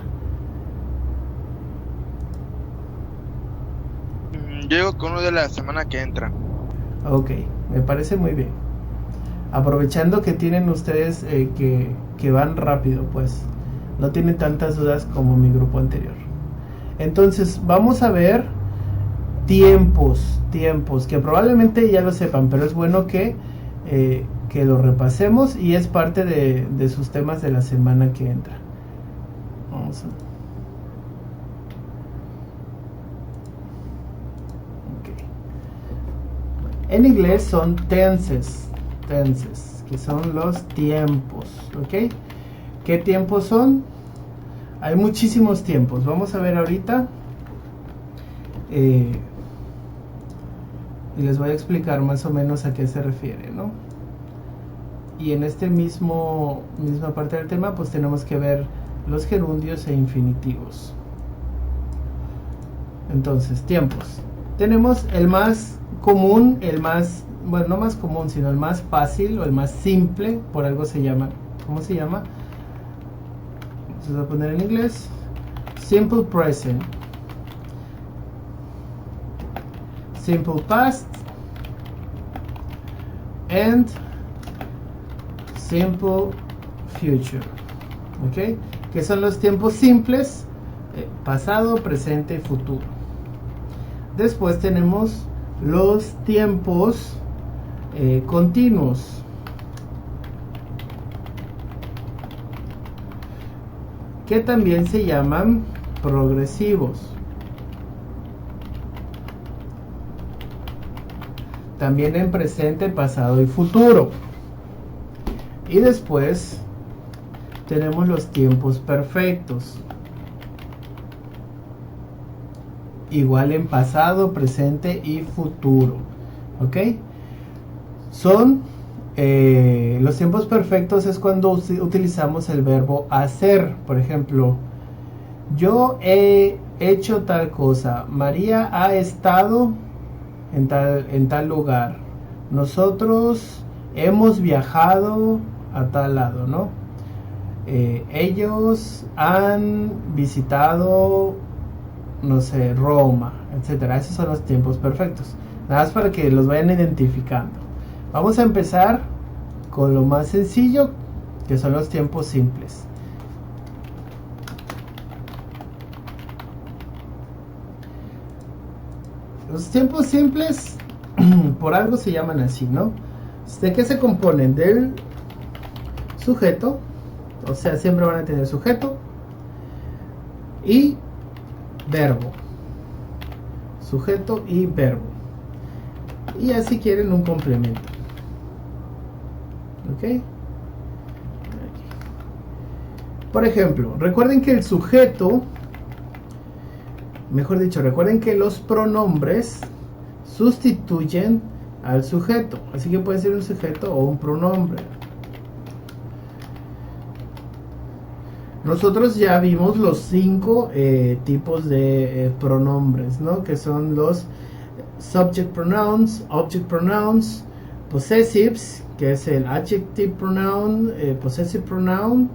Yo digo con uno de la semana que entra. Ok, me parece muy bien. Aprovechando que tienen ustedes que van rápido, pues no tienen tantas dudas como mi grupo anterior. Entonces vamos a ver tiempos, que probablemente ya lo sepan, pero es bueno que lo repasemos y es parte de sus temas de la semana que entra. Vamos a ver. En inglés son tenses, que son los tiempos, ¿ok? ¿Qué tiempos son? Hay muchísimos tiempos. Vamos a ver ahorita. Y les voy a explicar más o menos a qué se refiere, ¿no? Y en este misma parte del tema, pues tenemos que ver los gerundios e infinitivos. Entonces, tiempos. Tenemos el más común, bueno, no más común, sino el más fácil o el más simple, por algo se llama. ¿Cómo se llama? Vamos a poner en inglés. Simple present, simple past, and simple future. ¿Ok? Que son los tiempos simples, pasado, presente y futuro. Después tenemos los tiempos continuos, que también se llaman progresivos. También en presente, pasado y futuro. Y después tenemos los tiempos perfectos. Igual en pasado, presente y futuro. ¿Ok? Son los tiempos perfectos es cuando utilizamos el verbo hacer. Por ejemplo, yo he hecho tal cosa. María ha estado en tal lugar. Nosotros hemos viajado a tal lado, ¿no? Ellos han visitado, no sé, Roma, etcétera. Esos son los tiempos perfectos. Nada más para que los vayan identificando. Vamos a empezar con lo más sencillo, que son los tiempos simples. Los tiempos simples, por algo se llaman así, ¿no? ¿De qué se componen? Del sujeto, o sea, siempre van a tener sujeto y verbo. Sujeto y verbo. Y así quieren un complemento. ¿Ok? Por ejemplo, recuerden que el sujeto Mejor dicho, recuerden que los pronombres sustituyen al sujeto, así que puede ser un sujeto o un pronombre. Nosotros ya vimos los 5 tipos de pronombres, ¿no? Que son los subject pronouns, object pronouns, possessives, que es el adjective pronoun, possessive pronoun,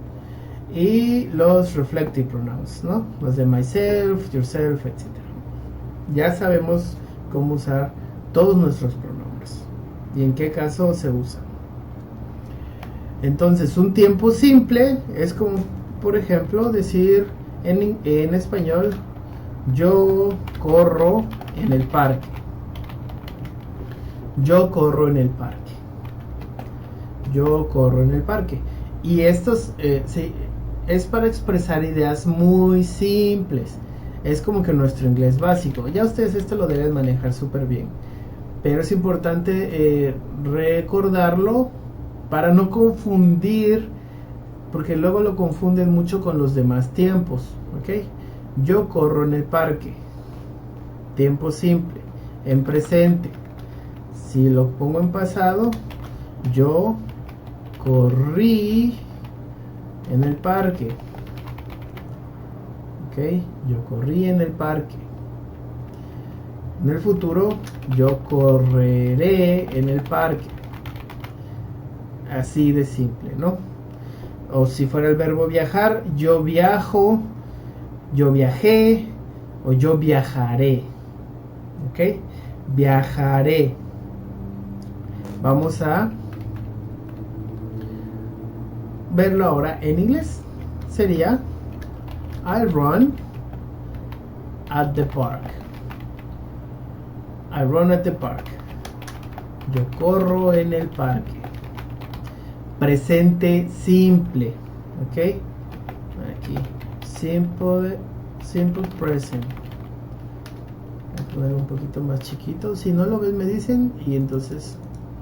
y los reflective pronouns, ¿no? Los de myself, yourself, etc. Ya sabemos cómo usar todos nuestros pronombres y en qué caso se usan. Entonces, un tiempo simple es como, por ejemplo, decir en español, yo corro en el parque. Yo corro en el parque. Yo corro en el parque. Y estos es para expresar ideas muy simples. Es como que nuestro inglés básico. Ya ustedes esto lo deben manejar súper bien. Pero es importante recordarlo para no confundir, porque luego lo confunden mucho con los demás tiempos. ¿Ok? Yo corro en el parque. Tiempo simple. En presente. Si lo pongo en pasado, yo corrí en el parque. Ok, yo corrí en el parque. En el futuro, yo correré en el parque. Así de simple, ¿no? O si fuera el verbo viajar, yo viajo, yo viajé o yo viajaré. Ok, viajaré. Vamos a verlo ahora en inglés. Sería I run at the park. I run at the park. Yo corro en el parque. Presente simple. Ok. Aquí. Simple present. Voy a poner un poquito más chiquito. Si no lo ven me dicen y entonces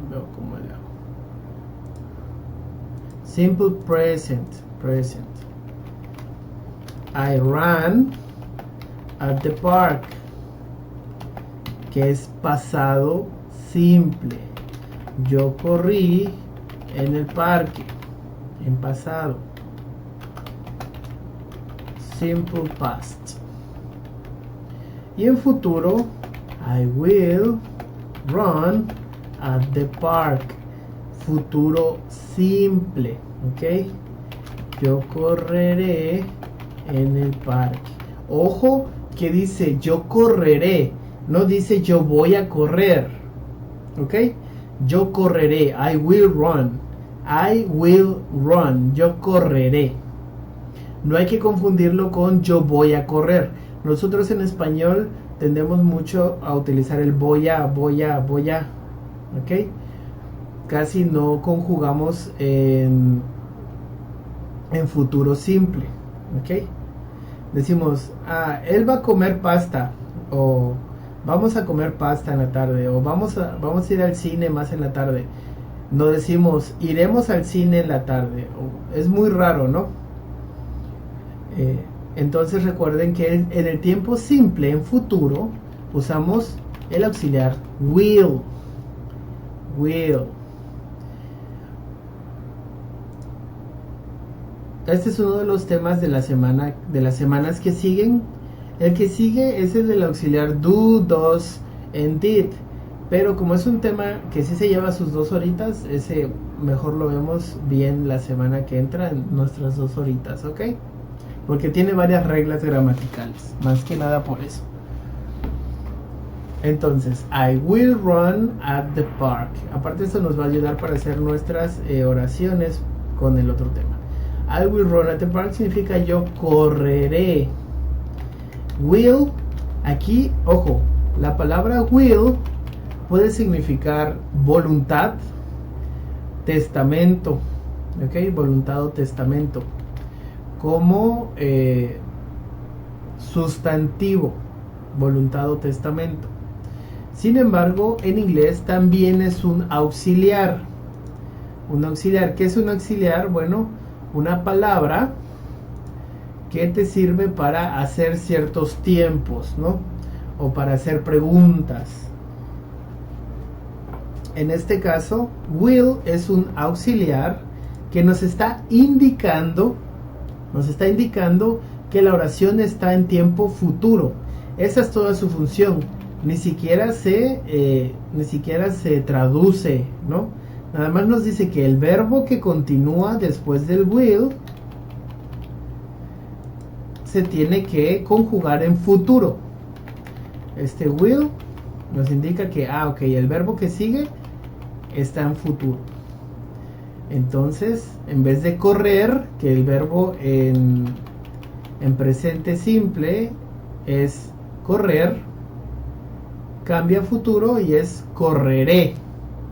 veo cómo le hago. Simple present. I ran at the park, que es pasado simple. Yo corrí en el parque, en pasado. Simple past. Y en futuro, I will run at the park. Futuro simple, ¿ok? Yo correré en el parque. Ojo que dice yo correré, no dice yo voy a correr, ¿ok? Yo correré, I will run, yo correré. No hay que confundirlo con yo voy a correr. Nosotros en español tendemos mucho a utilizar el voy a, ¿ok? Casi no conjugamos en futuro simple, ¿ok? Decimos, él va a comer pasta, o vamos a comer pasta en la tarde, o vamos a ir al cine más en la tarde. No decimos, iremos al cine en la tarde. Es muy raro, ¿no? Entonces recuerden que en el tiempo simple, en futuro, usamos el auxiliar will. Este es uno de los temas de la semana, de las semanas que siguen. El que sigue es el del auxiliar do, does, and did. Pero como es un tema que sí se lleva sus 2 horitas, ese mejor lo vemos bien la semana que entra en nuestras 2 horitas, ¿ok? Porque tiene varias reglas gramaticales, más que nada por eso. Entonces, I will run at the park. Aparte esto nos va a ayudar para hacer nuestras oraciones con el otro tema. I will run at the park significa yo correré. Will, aquí, ojo, la palabra will puede significar voluntad, testamento, ¿ok? Voluntad o testamento. Como sustantivo, voluntad o testamento. Sin embargo, en inglés también es un auxiliar. Un auxiliar, ¿qué es un auxiliar? Bueno, una palabra que te sirve para hacer ciertos tiempos, ¿no? O para hacer preguntas. En este caso, will es un auxiliar que nos está indicando que la oración está en tiempo futuro. Esa es toda su función. Ni siquiera se traduce, ¿no? Nada más nos dice que el verbo que continúa después del will se tiene que conjugar en futuro. Este will nos indica que, ok, el verbo que sigue está en futuro. Entonces, en vez de correr, que el verbo en presente simple es correr, cambia a futuro y es correré.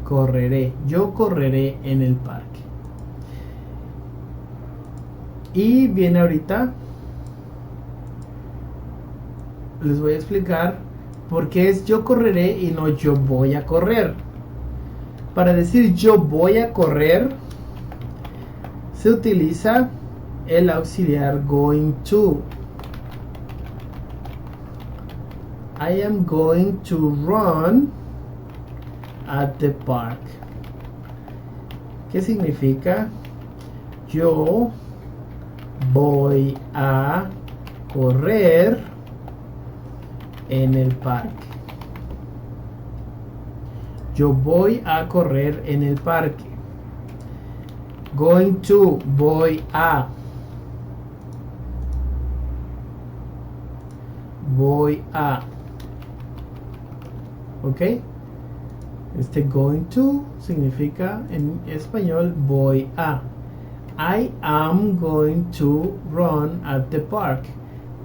Correré. Yo correré en el parque. Y viene ahorita. Les voy a explicar por qué es yo correré y no yo voy a correr. Para decir yo voy a correr, se utiliza el auxiliar going to. I am going to run at the park. ¿Qué significa? Yo voy a correr en el parque. Yo voy a correr en el parque. Going to, voy a. Voy a. ¿Ok? Este going to significa en español voy a. I am going to run at the park.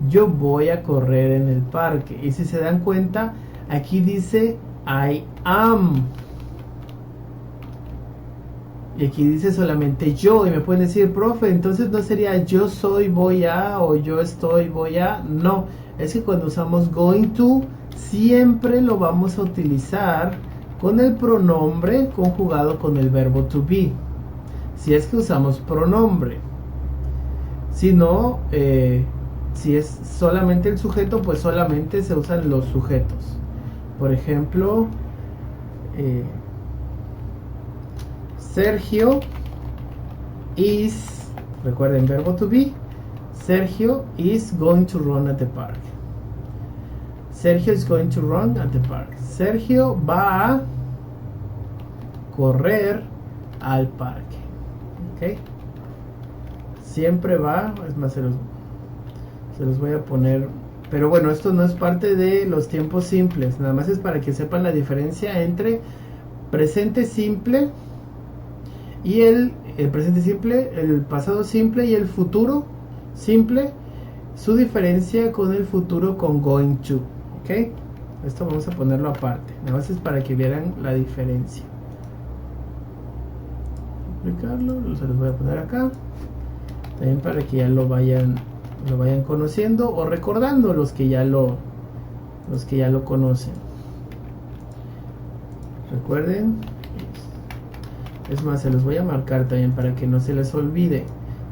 Yo voy a correr en el parque. Y si se dan cuenta, aquí dice I am. Y aquí dice solamente yo. Y me pueden decir, profe, entonces no sería yo soy, voy a, o yo estoy, voy a. No, es que cuando usamos going to, siempre lo vamos a utilizar con el pronombre conjugado con el verbo to be. Si es que usamos pronombre. Si no, si es solamente el sujeto, pues solamente se usan los sujetos. Por ejemplo, Sergio is, recuerden verbo to be, Sergio is going to run at the park. Sergio is going to run at the park. Sergio va a correr al parque. ¿Ok? Siempre va, es más, se los voy a poner. Pero bueno, esto no es parte de los tiempos simples. Nada más es para que sepan la diferencia entre presente simple y el presente simple, el pasado simple y el futuro simple. Su diferencia con el futuro con going to. ¿Ok? Esto vamos a ponerlo aparte. Nada más es para que vieran la diferencia. Aplicarlo, se los voy a poner acá. También para que ya lo vayan conociendo o recordando los que ya lo conocen. Recuerden, es más, se los voy a marcar también para que no se les olvide.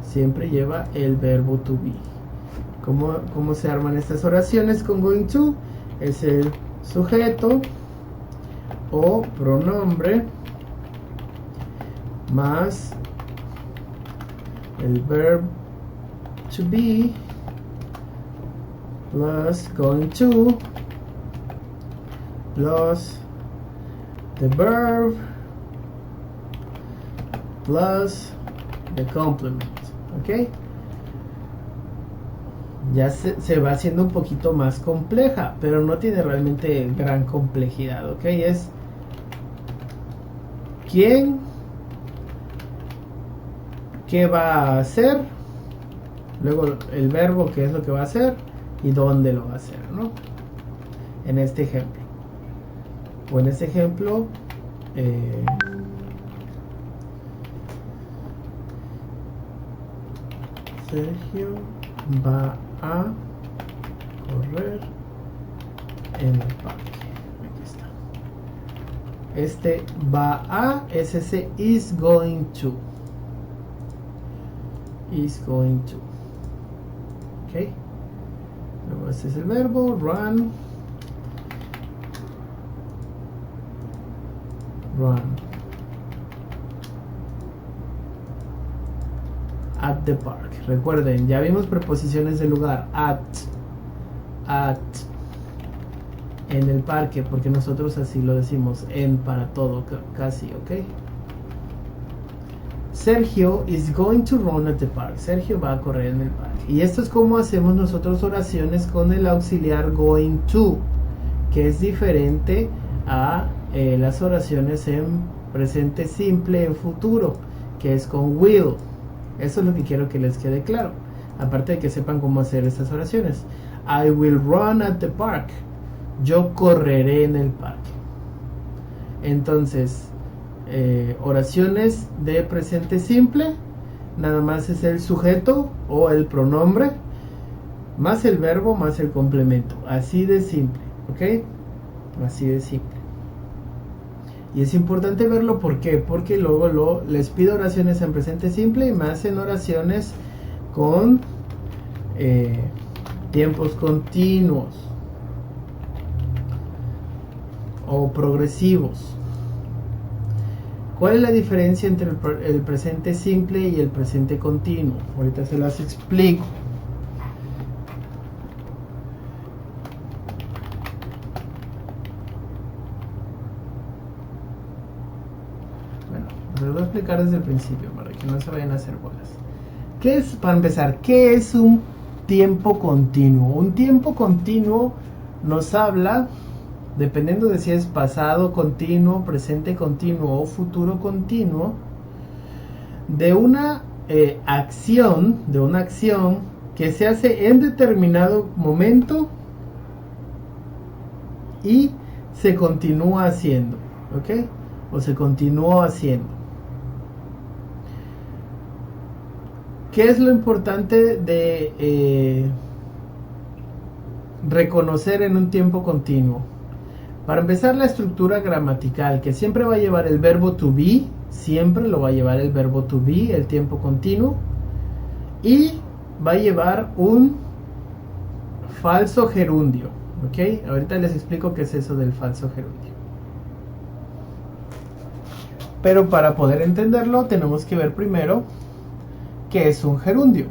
Siempre lleva el verbo to be. ¿Cómo se arman estas oraciones con going to? Es el sujeto o pronombre más el verb to be plus going to plus the verb plus the complement. ¿Ok? Ya se va haciendo un poquito más compleja, pero no tiene realmente gran complejidad. ¿Ok? Es quién, qué va a hacer, luego el verbo, qué es lo que va a hacer y dónde lo va a hacer, ¿no? En este ejemplo. O en este ejemplo, Sergio va a correr en el parque. Aquí está. Este va a es ese is going to. Is going to. ¿ok? Luego este es el verbo, run. Run. At the park. Recuerden, ya vimos preposiciones de lugar. At, en el parque, porque nosotros así lo decimos, en para todo, casi, ¿ok? Sergio is going to run at the park. Sergio va a correr en el parque. Y esto es como hacemos nosotros oraciones con el auxiliar going to, que es diferente a las oraciones en presente simple, en futuro, que es con will. Eso es lo que quiero que les quede claro. Aparte de que sepan cómo hacer estas oraciones. I will run at the park. Yo correré en el parque. Entonces, oraciones de presente simple, nada más es el sujeto o el pronombre, más el verbo, más el complemento. Así de simple, ¿ok? Así de simple. Y es importante verlo, ¿por qué? Porque luego les pido oraciones en presente simple y me hacen oraciones con tiempos continuos o progresivos. ¿Cuál es la diferencia entre el presente simple y el presente continuo? Ahorita se las explico. Bueno, les voy a explicar desde el principio para que no se vayan a hacer bolas. ¿Qué es, para empezar, qué es un tiempo continuo? Un tiempo continuo nos habla, dependiendo de si es pasado continuo, presente continuo o futuro continuo, de una acción que se hace en determinado momento y se continúa haciendo, ¿ok? O se continuó haciendo. ¿Qué es lo importante de reconocer en un tiempo continuo? Para empezar, la estructura gramatical, que siempre va a llevar el verbo to be, siempre lo va a llevar el verbo to be, el tiempo continuo, y va a llevar un falso gerundio, ¿ok? Ahorita les explico qué es eso del falso gerundio. Pero para poder entenderlo, tenemos que ver primero qué es un gerundio.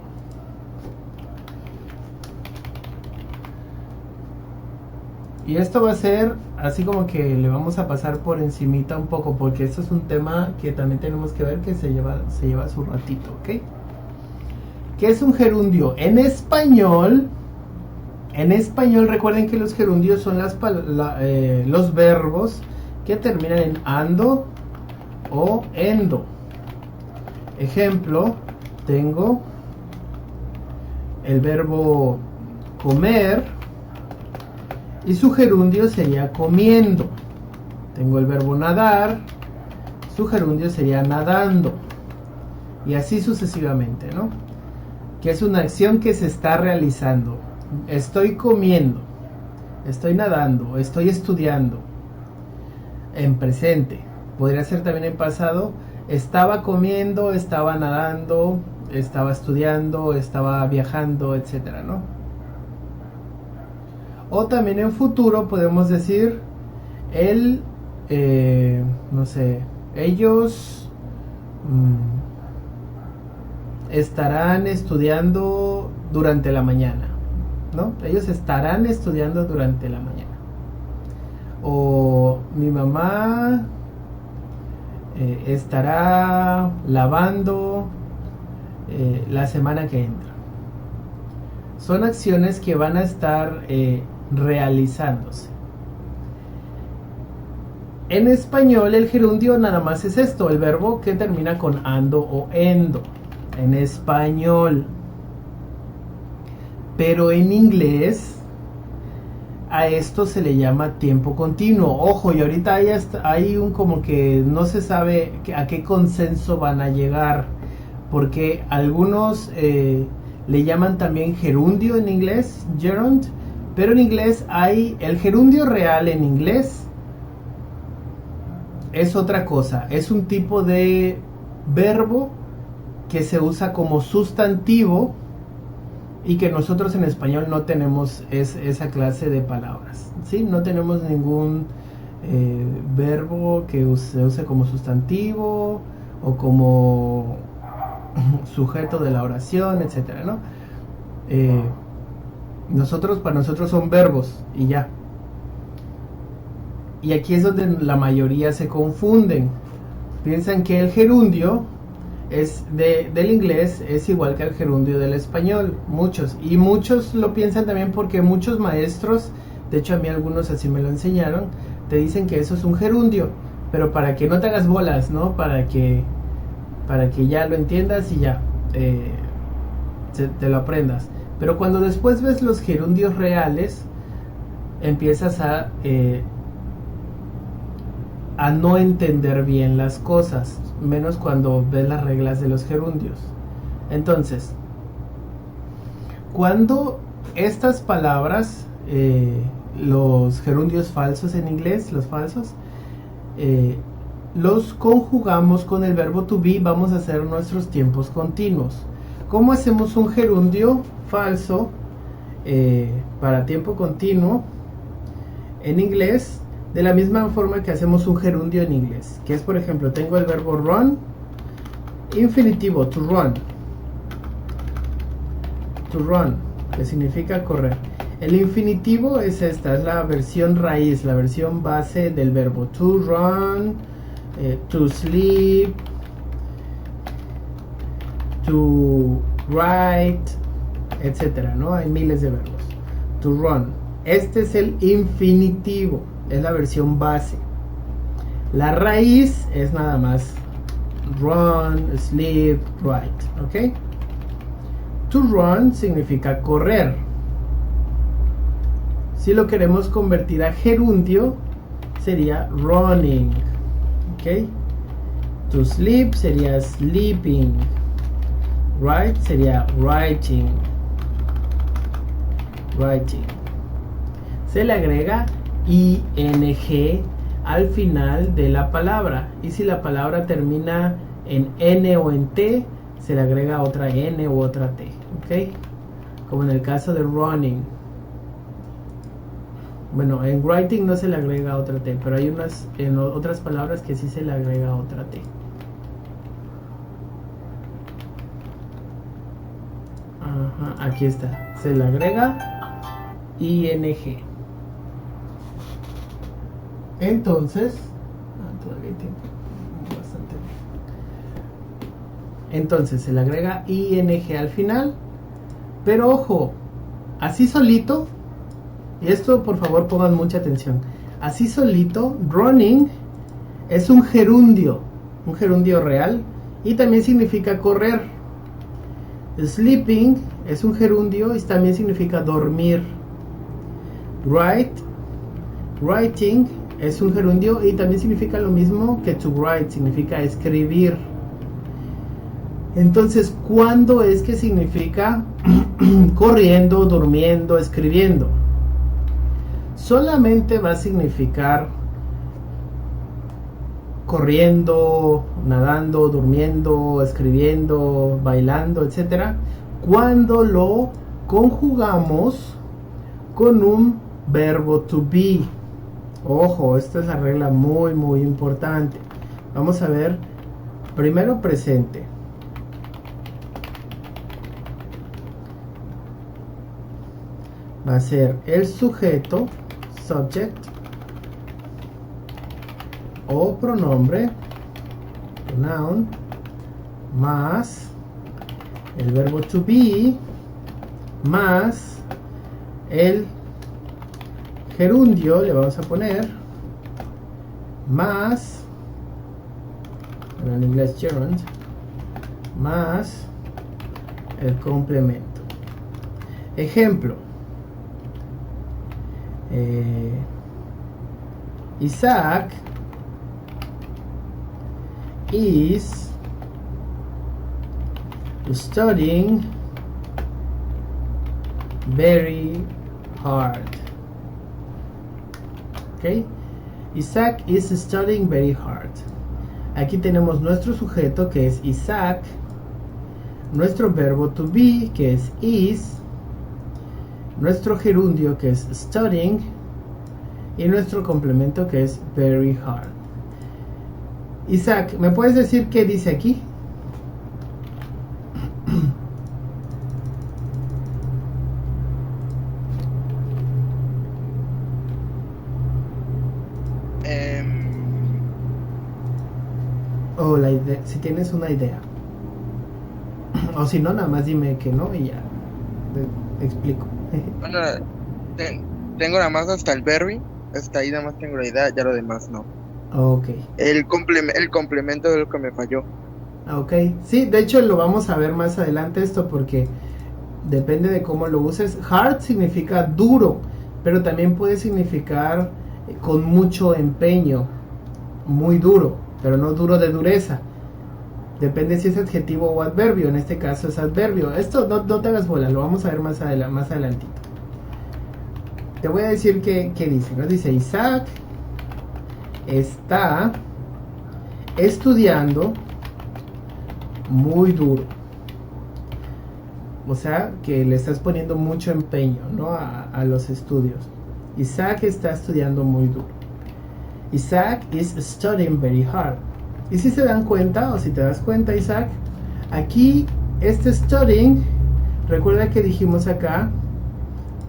Y esto va a ser así como que le vamos a pasar por encimita un poco, porque esto es un tema que también tenemos que ver, que se lleva su ratito, ¿ok? ¿Qué es un gerundio? En español recuerden que los gerundios son los verbos que terminan en ando o endo. Ejemplo, tengo el verbo comer y su gerundio sería comiendo. Tengo el verbo nadar, su gerundio sería nadando. Y así sucesivamente, ¿no? Que es una acción que se está realizando. Estoy comiendo, estoy nadando, estoy estudiando. En presente. Podría ser también en pasado. Estaba comiendo, estaba nadando, estaba estudiando, estaba viajando, etcétera, ¿no? O también en futuro podemos decir no sé, ellos estarán estudiando durante la mañana, ¿no? Ellos estarán estudiando durante la mañana. O mi mamá estará lavando la semana que entra. Son acciones que van a estar realizándose. En español el gerundio nada más es esto, el verbo que termina con ando o endo. En español. Pero en inglés a esto se le llama tiempo continuo. Ojo, y ahorita hay un como que no se sabe a qué consenso van a llegar, porque algunos le llaman también gerundio en inglés, gerund, pero en inglés hay el gerundio real en inglés. Es otra cosa, es un tipo de verbo que se usa como sustantivo y que nosotros en español no tenemos esa clase de palabras, ¿sí? No tenemos ningún verbo que se use como sustantivo o como sujeto de la oración, etcétera, ¿no? Para nosotros son verbos y ya. Y aquí es donde la mayoría se confunden. Piensan que el gerundio del inglés es igual que el gerundio del español. Y muchos lo piensan también porque muchos maestros, de hecho a mí algunos así me lo enseñaron, te dicen que eso es un gerundio, pero para que no te hagas bolas, ¿no? Para que ya lo entiendas y ya te lo aprendas. Pero cuando después ves los gerundios reales, empiezas a no entender bien las cosas, menos cuando ves las reglas de los gerundios. Entonces, cuando estas palabras, los gerundios falsos en inglés, los falsos, los conjugamos con el verbo to be, vamos a hacer nuestros tiempos continuos. ¿Cómo hacemos un gerundio falso para tiempo continuo en inglés? De la misma forma que hacemos un gerundio en inglés, que es, por ejemplo, tengo el verbo run, infinitivo, to run, que significa correr. El infinitivo es es la versión raíz, la versión base del verbo to run, to sleep, to write, etcétera, ¿no? Hay miles de verbos. To run. Este es el infinitivo, es la versión base. La raíz es nada más run, sleep, write, ¿ok? To run significa correr. Si lo queremos convertir a gerundio, sería running, ¿ok? To sleep sería sleeping. Write sería writing. Se le agrega ing al final de la palabra, y si la palabra termina en n o en t, se le agrega otra n u otra t, ¿ok? Como en el caso de running. Bueno, en writing no se le agrega otra t, pero hay en otras palabras que sí se le agrega otra t. Ajá, aquí está, se le agrega ing. Entonces, todavía hay tiempo, bastante. Entonces se le agrega ing al final, pero ojo, así solito, y esto por favor pongan mucha atención, así solito, running es un gerundio real, y también significa correr. Sleeping es un gerundio y también significa dormir. Writing es un gerundio y también significa lo mismo que to write, significa escribir. Entonces, ¿cuándo es que significa corriendo, durmiendo, escribiendo? Solamente va a significar corriendo, nadando, durmiendo, escribiendo, bailando, etc. cuando lo conjugamos con un verbo to be. Ojo, esta es la regla muy muy importante. Vamos a ver primero presente. Va a ser el sujeto, subject, o pronombre, pronoun, más el verbo to be, más el gerundio, le vamos a poner, más, en inglés gerund, más el complemento. Ejemplo: Isaac is studying very hard. Okay? Isaac is studying very hard. Aquí tenemos nuestro sujeto, que es Isaac, nuestro verbo to be, que es is, nuestro gerundio que es studying y nuestro complemento que es very hard. Isaac, ¿me puedes decir qué dice aquí? O la idea, si tienes una idea. O si no, nada más dime que no y ya te explico. Bueno, tengo nada más hasta el very, hasta ahí nada más tengo la idea, ya lo demás no. Ok. El complemento es lo que me falló. Ok, sí, de hecho lo vamos a ver más adelante esto porque depende de cómo lo uses. Hard significa duro, pero también puede significar con mucho empeño, muy duro, pero no duro de dureza. Depende si es adjetivo o adverbio, en este caso es adverbio. Esto no te hagas bola, lo vamos a ver más adelantito. Te voy a decir qué dice, ¿no? Dice Isaac está estudiando muy duro. O sea, que le estás poniendo mucho empeño, ¿no? a los estudios. Isaac está estudiando muy duro. Isaac is studying very hard. Y si se dan cuenta, o si te das cuenta, Isaac, aquí este studying, recuerda que dijimos acá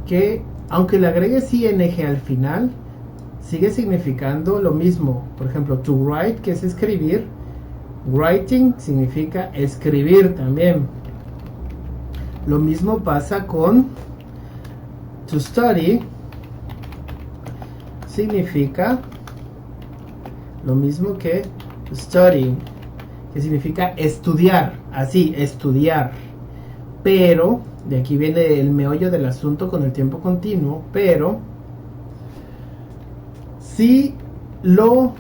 que aunque le agregues ing al final, sigue significando lo mismo. Por ejemplo, to write, que es escribir, writing significa escribir también. Lo mismo pasa con to study, significa lo mismo que studying, que significa estudiar, así, estudiar. Pero, de aquí viene el meollo del asunto con el tiempo continuo, pero si lo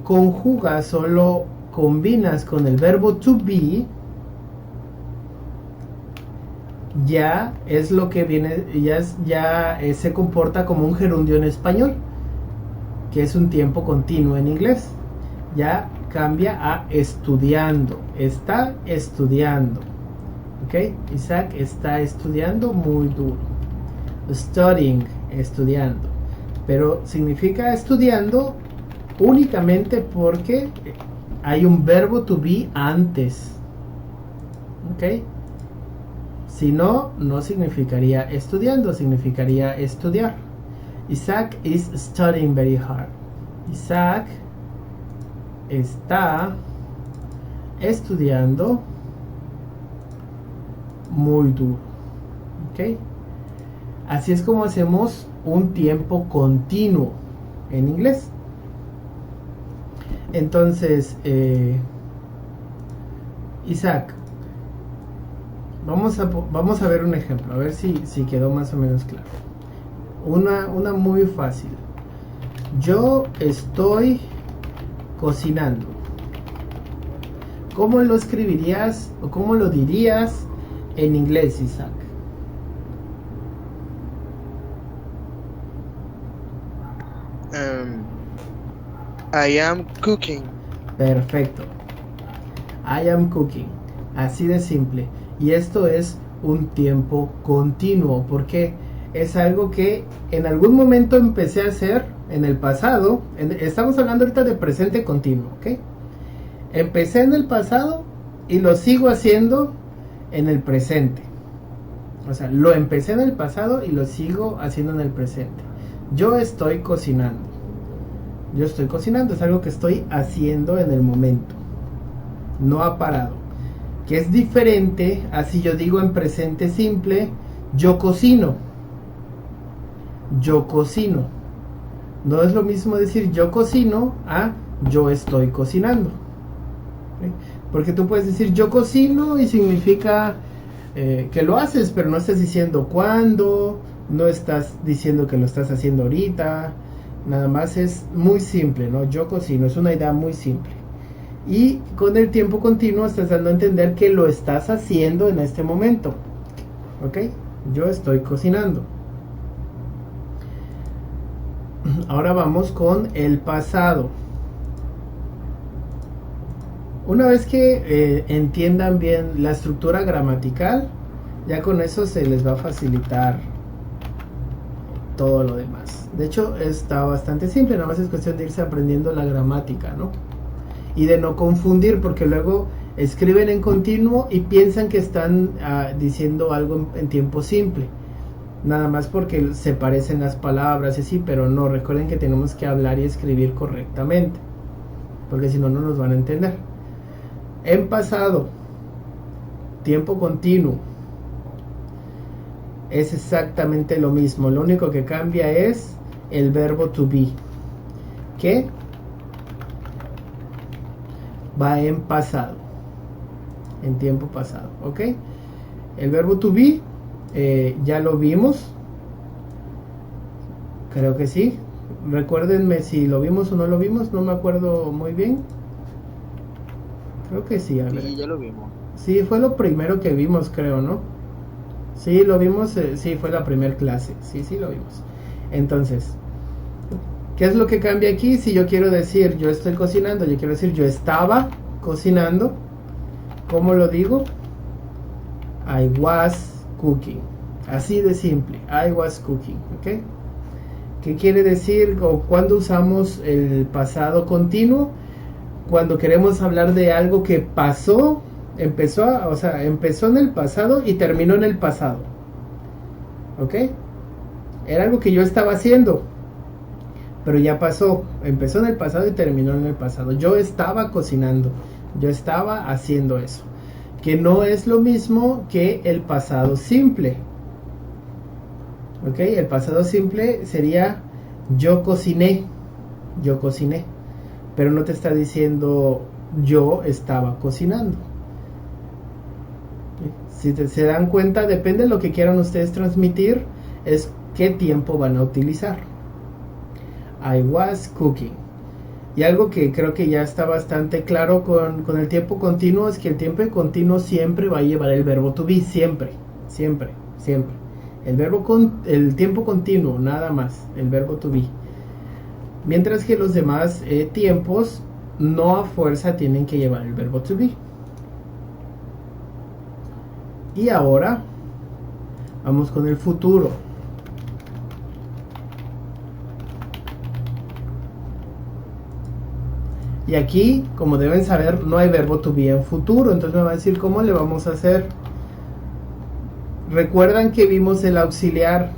conjugas o lo combinas con el verbo to be, ya es lo que viene, ya se comporta como un gerundio en español, que es un tiempo continuo en inglés. Ya cambia a estudiando, está estudiando, ¿ok? Isaac está estudiando muy duro. Studying, estudiando, pero significa estudiando únicamente porque hay un verbo to be antes, ¿ok? Si no, no significaría estudiando, significaría estudiar. Isaac is studying very hard. Isaac está estudiando muy duro. ¿Ok? Así es como hacemos un tiempo continuo en inglés. Entonces, Isaac, vamos a ver un ejemplo, a ver si quedó más o menos claro. Una muy fácil. Yo estoy cocinando. ¿Cómo lo escribirías o cómo lo dirías en inglés, Isaac? I am cooking. Perfecto. I am cooking. Así de simple. Y esto es un tiempo continuo, porque es algo que en algún momento empecé a hacer en el pasado. Estamos hablando ahorita de presente continuo, ¿ok? Empecé en el pasado y lo sigo haciendo en el presente. O sea, lo empecé en el pasado y lo sigo haciendo en el presente. Yo estoy cocinando. Yo estoy cocinando, es algo que estoy haciendo en el momento. No ha parado. Que es diferente a si yo digo en presente simple, yo cocino. Yo cocino. No es lo mismo decir yo cocino a yo estoy cocinando. ¿Okay? Porque tú puedes decir yo cocino y significa que lo haces, pero no estás diciendo cuándo, no estás diciendo que lo estás haciendo ahorita. Nada más es muy simple, ¿no? Yo cocino, es una idea muy simple. Y con el tiempo continuo estás dando a entender que lo estás haciendo en este momento. ¿Ok? Yo estoy cocinando. Ahora vamos con el pasado. Una vez que entiendan bien la estructura gramatical, ya con eso se les va a facilitar todo lo demás. De hecho, está bastante simple, nada más es cuestión de irse aprendiendo la gramática, ¿no? Y de no confundir, porque luego escriben en continuo y piensan que están diciendo algo en tiempo simple. Nada más porque se parecen las palabras y así, pero no, recuerden que tenemos que hablar y escribir correctamente, porque si no, no nos van a entender. En pasado, tiempo continuo, es exactamente lo mismo. Lo único que cambia es el verbo to be, que va en pasado, en tiempo pasado, ¿ok? El verbo to be ya lo vimos, creo que sí. Recuérdenme si lo vimos o no lo vimos, no me acuerdo muy bien. Creo que sí, a ver. Sí, ya lo vimos. Sí, fue lo primero que vimos, creo, ¿no? Sí, lo vimos, sí, fue la primera clase, sí, lo vimos. Entonces, ¿qué es lo que cambia aquí? Si yo quiero decir yo estoy cocinando, yo quiero decir yo estaba cocinando, ¿cómo lo digo? I was cooking, así de simple, I was cooking, ¿ok? ¿Qué quiere decir o cuándo usamos el pasado continuo? Cuando queremos hablar de algo que pasó, empezó en el pasado y terminó en el pasado, ¿ok? Era algo que yo estaba haciendo, pero ya pasó, empezó en el pasado y terminó en el pasado. Yo estaba cocinando, yo estaba haciendo eso, que no es lo mismo que el pasado simple, ¿ok? El pasado simple sería yo cociné, pero no te está diciendo yo estaba cocinando. Si se dan cuenta, depende de lo que quieran ustedes transmitir, es qué tiempo van a utilizar. I was cooking. Y algo que creo que ya está bastante claro con el tiempo continuo es que el tiempo continuo siempre va a llevar el verbo to be, siempre. El tiempo continuo, nada más, el verbo to be. Mientras que los demás tiempos no a fuerza tienen que llevar el verbo to be. Y ahora vamos con el futuro. Y aquí, como deben saber, no hay verbo to be en futuro. Entonces me va a decir cómo le vamos a hacer. Recuerdan que vimos el auxiliar.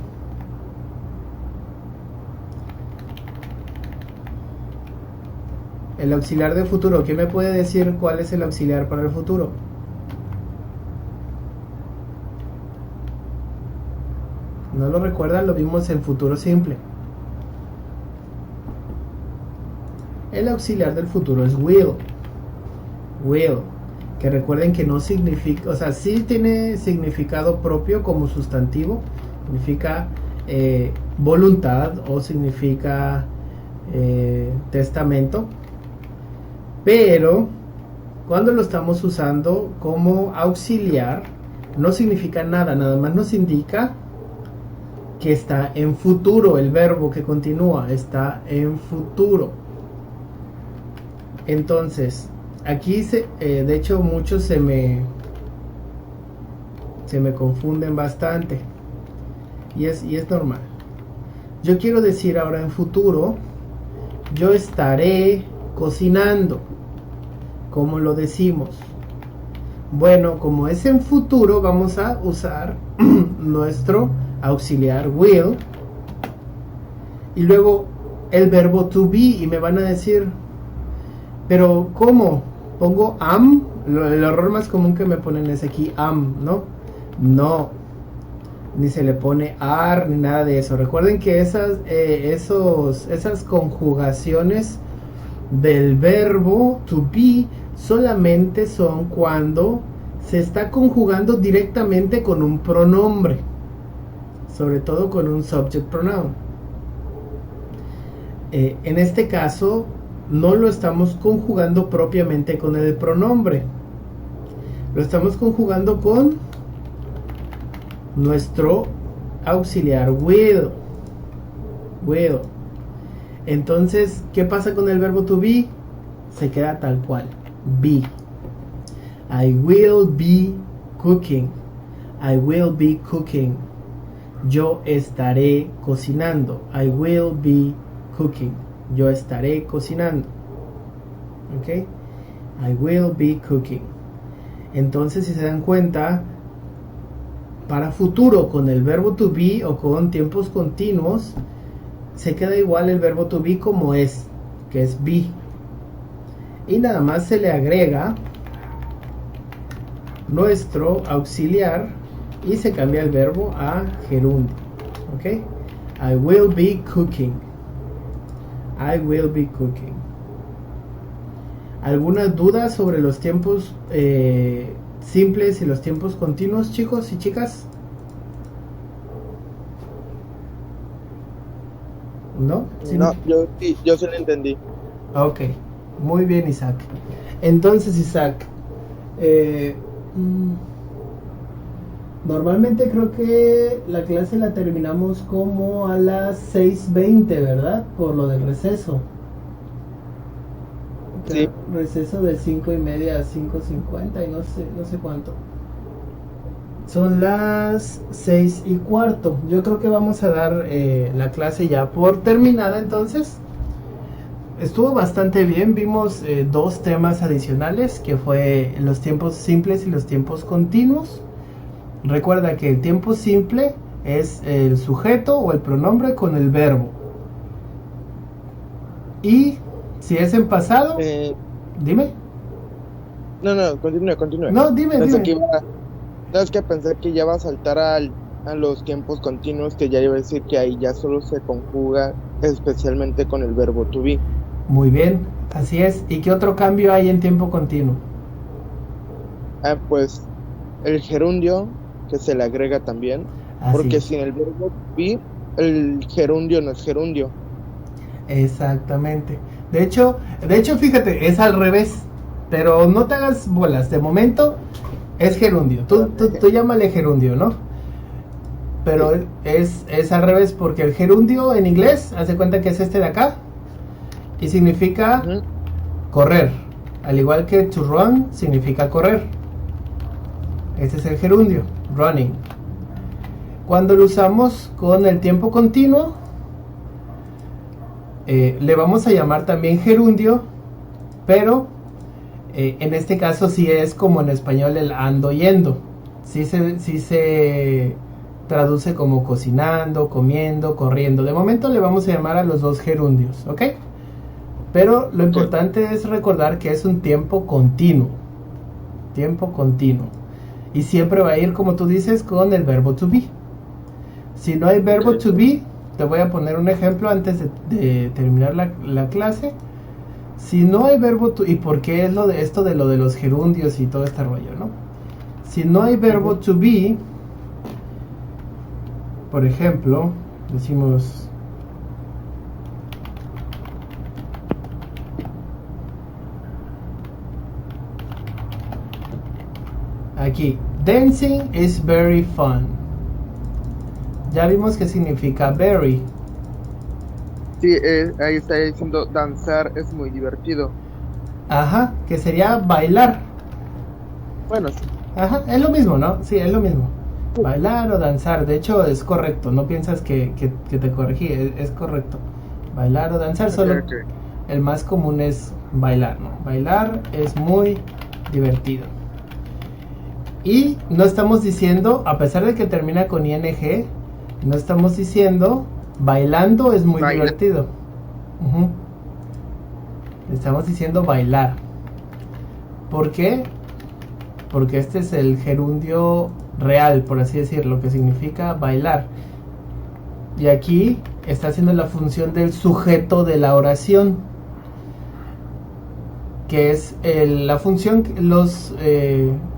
El auxiliar de futuro. ¿Quién me puede decir cuál es el auxiliar para el futuro? ¿No lo recuerdan? Lo vimos en futuro simple. El auxiliar del futuro es will. Will. Que recuerden que no significa, o sea, sí tiene significado propio como sustantivo. Significa voluntad o significa testamento. Pero cuando lo estamos usando como auxiliar, no significa nada. Nada más nos indica que está en futuro. El verbo que continúa está en futuro. Entonces, aquí de hecho muchos se me confunden bastante. Y es normal. Yo quiero decir ahora en futuro, yo estaré cocinando. ¿Cómo lo decimos? Bueno, como es en futuro, vamos a usar nuestro auxiliar will y luego el verbo to be, y me van a decir, pero ¿cómo? ¿Pongo am? El error más común que me ponen es aquí am, ¿no? No, ni se le pone are ni nada de eso. Recuerden que esas conjugaciones del verbo to be solamente son cuando se está conjugando directamente con un pronombre, sobre todo con un subject pronoun. En este caso no lo estamos conjugando propiamente con el pronombre, lo estamos conjugando con nuestro auxiliar will. Entonces, ¿qué pasa con el verbo to be? Se queda tal cual, be. I will be cooking. I will be cooking. Yo estaré cocinando. I will be cooking. Yo estaré cocinando. ¿Ok? I will be cooking. Entonces, si se dan cuenta, para futuro con el verbo to be o con tiempos continuos, se queda igual el verbo to be como es, que es be. Y nada más se le agrega nuestro auxiliar y se cambia el verbo a gerundio. ¿Ok? I will be cooking. I will be cooking. ¿Algunas dudas sobre los tiempos simples y los tiempos continuos, chicos y chicas? ¿No? ¿Sí? No, yo sí lo entendí. Ok, muy bien, Isaac. Entonces, Isaac, normalmente creo que la clase la terminamos como a las 6:20, ¿verdad? Por lo del receso. Sí. Receso de 5:30 a 5:50 y no sé cuánto. Son las 6:15. Yo creo que vamos a dar la clase ya por terminada. Entonces, estuvo bastante bien. Vimos 2 temas adicionales, que fue los tiempos simples y los tiempos continuos. Recuerda que el tiempo simple es el sujeto o el pronombre con el verbo. Y si es en pasado, dime. No, continúe. No, dime. No, es que pensé que ya va a saltar a los tiempos continuos, que ya iba a decir que ahí ya solo se conjuga especialmente con el verbo to be. Muy bien, así es. ¿Y qué otro cambio hay en tiempo continuo? Pues el gerundio, que se le agrega también, porque sin el verbo to be, el gerundio no es gerundio. Exactamente. De hecho, fíjate, es al revés. Pero no te hagas bolas. De momento es gerundio. Tú llámale gerundio, ¿no? Pero es al revés, porque el gerundio en inglés, haz de cuenta que es este de acá, y significa correr. Al igual que to run significa correr. Ese es el gerundio, running. Cuando lo usamos con el tiempo continuo, le vamos a llamar también gerundio, pero en este caso sí es como en español el ando yendo. Sí se traduce como cocinando, comiendo, corriendo. De momento le vamos a llamar a los 2 gerundios, ¿ok? Pero lo importante es recordar que es un tiempo continuo. Tiempo continuo. Y siempre va a ir, como tú dices, con el verbo to be. Si no hay verbo to be, te voy a poner un ejemplo antes de terminar la clase. Si no hay verbo to, y por qué es lo de los gerundios y todo este rollo, ¿no? Si no hay verbo to be, por ejemplo, decimos aquí, dancing is very fun. Ya vimos que significa very. Sí, ahí está diciendo danzar es muy divertido. Ajá, que sería bailar. Bueno, sí. Ajá, es lo mismo, ¿no? Sí, es lo mismo. Bailar o danzar, de hecho es correcto, no piensas que te corregí, es correcto. Bailar o danzar, solo el más común es bailar, ¿no? Bailar es muy divertido. Y no estamos diciendo, a pesar de que termina con ing, no estamos diciendo bailando es muy divertido. Estamos diciendo bailar. ¿Por qué? Porque este es el gerundio real, por así decirlo, que significa bailar. Y aquí está haciendo la función del sujeto de la oración, que es la función, los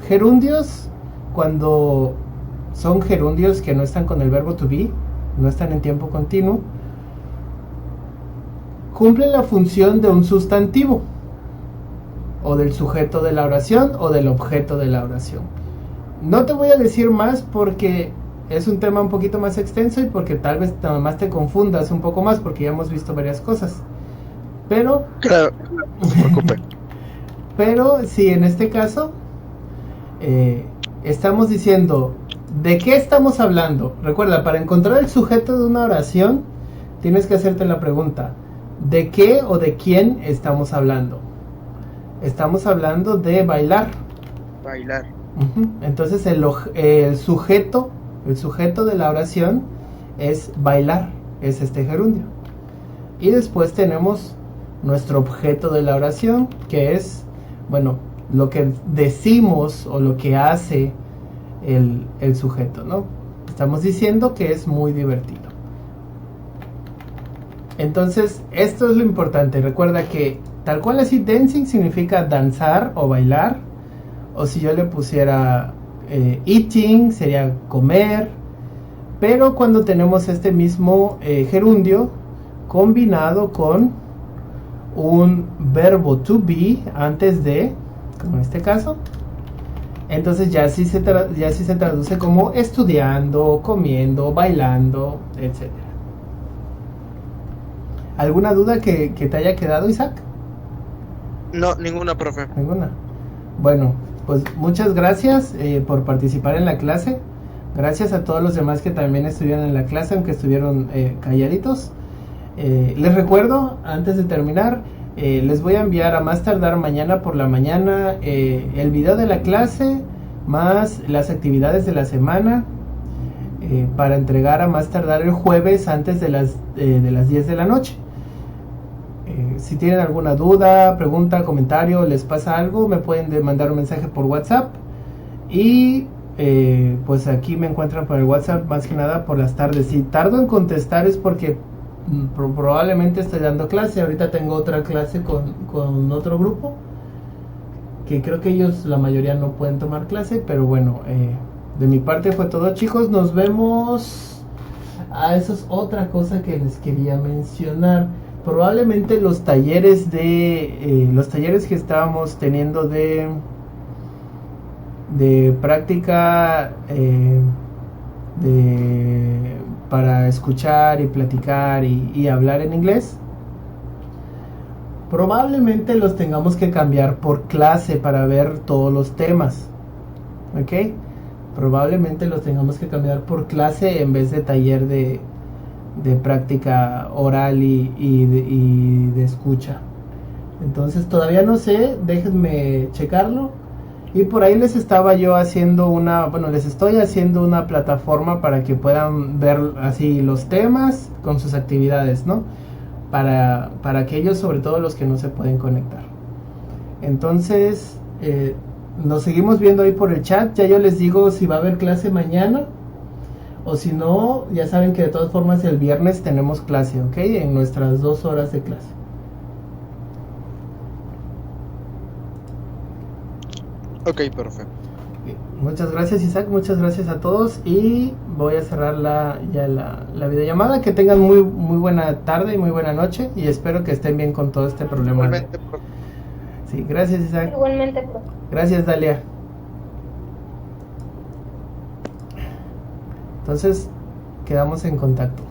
gerundios, cuando son gerundios que no están con el verbo to be, no están en tiempo continuo, cumplen la función de un sustantivo, o del sujeto de la oración, o del objeto de la oración. No te voy a decir más porque es un tema un poquito más extenso y porque tal vez nada más te confundas un poco más, porque ya hemos visto varias cosas. Pero, claro, no se preocupe. Pero si en este caso estamos diciendo ¿de qué estamos hablando? Recuerda, para encontrar el sujeto de una oración, tienes que hacerte la pregunta, ¿de qué o de quién estamos hablando? Estamos hablando de bailar. Bailar. Entonces el sujeto de la oración es bailar, es este gerundio. Y después tenemos nuestro objeto de la oración, que es, bueno, lo que decimos o lo que hace el sujeto, ¿no? Estamos diciendo que es muy divertido. Entonces, esto es lo importante. Recuerda que tal cual así, dancing significa danzar o bailar. O si yo le pusiera eating, sería comer. Pero cuando tenemos este mismo gerundio combinado con un verbo to be antes de, como en este caso, entonces ya sí se traduce como estudiando, comiendo, bailando, etc. ¿Alguna duda que te haya quedado, Isaac? No, ninguna, profe. Ninguna. Bueno, pues muchas gracias por participar en la clase. Gracias a todos los demás que también estuvieron en la clase, aunque estuvieron calladitos. Les recuerdo, antes de terminar, les voy a enviar a más tardar mañana por la mañana el video de la clase más las actividades de la semana para entregar a más tardar el jueves antes de las 10 de la noche. Si tienen alguna duda, pregunta, comentario, les pasa algo, me pueden mandar un mensaje por WhatsApp. Y pues aquí me encuentran por el WhatsApp más que nada por las tardes. Si tardo en contestar es porque probablemente estoy dando clase. Ahorita tengo otra clase con otro grupo, que creo que ellos la mayoría no pueden tomar clase. Pero bueno, de mi parte fue todo, chicos. Nos vemos. Eso es otra cosa que les quería mencionar. Probablemente los talleres que estábamos teniendo de práctica para escuchar y platicar y hablar en inglés, probablemente los tengamos que cambiar por clase para ver todos los temas, ¿ok? Probablemente los tengamos que cambiar por clase en vez de taller de práctica oral y de escucha. Entonces todavía no sé, déjenme checarlo. Y por ahí les estaba yo haciendo les estoy haciendo una plataforma para que puedan ver así los temas con sus actividades, ¿no? Para aquellos, sobre todo los que no se pueden conectar. Entonces, nos seguimos viendo ahí por el chat. Ya yo les digo si va a haber clase mañana. O si no, ya saben que de todas formas el viernes tenemos clase, ¿ok? En nuestras 2 horas de clase. Ok, perfecto. Muchas gracias, Isaac, muchas gracias a todos. Y voy a cerrar la videollamada. Que tengan muy buena tarde y muy buena noche. Y espero que estén bien con todo este problema. Igualmente, Sí, gracias, Isaac. Igualmente, profe. Gracias, Dalia. Entonces, quedamos en contacto.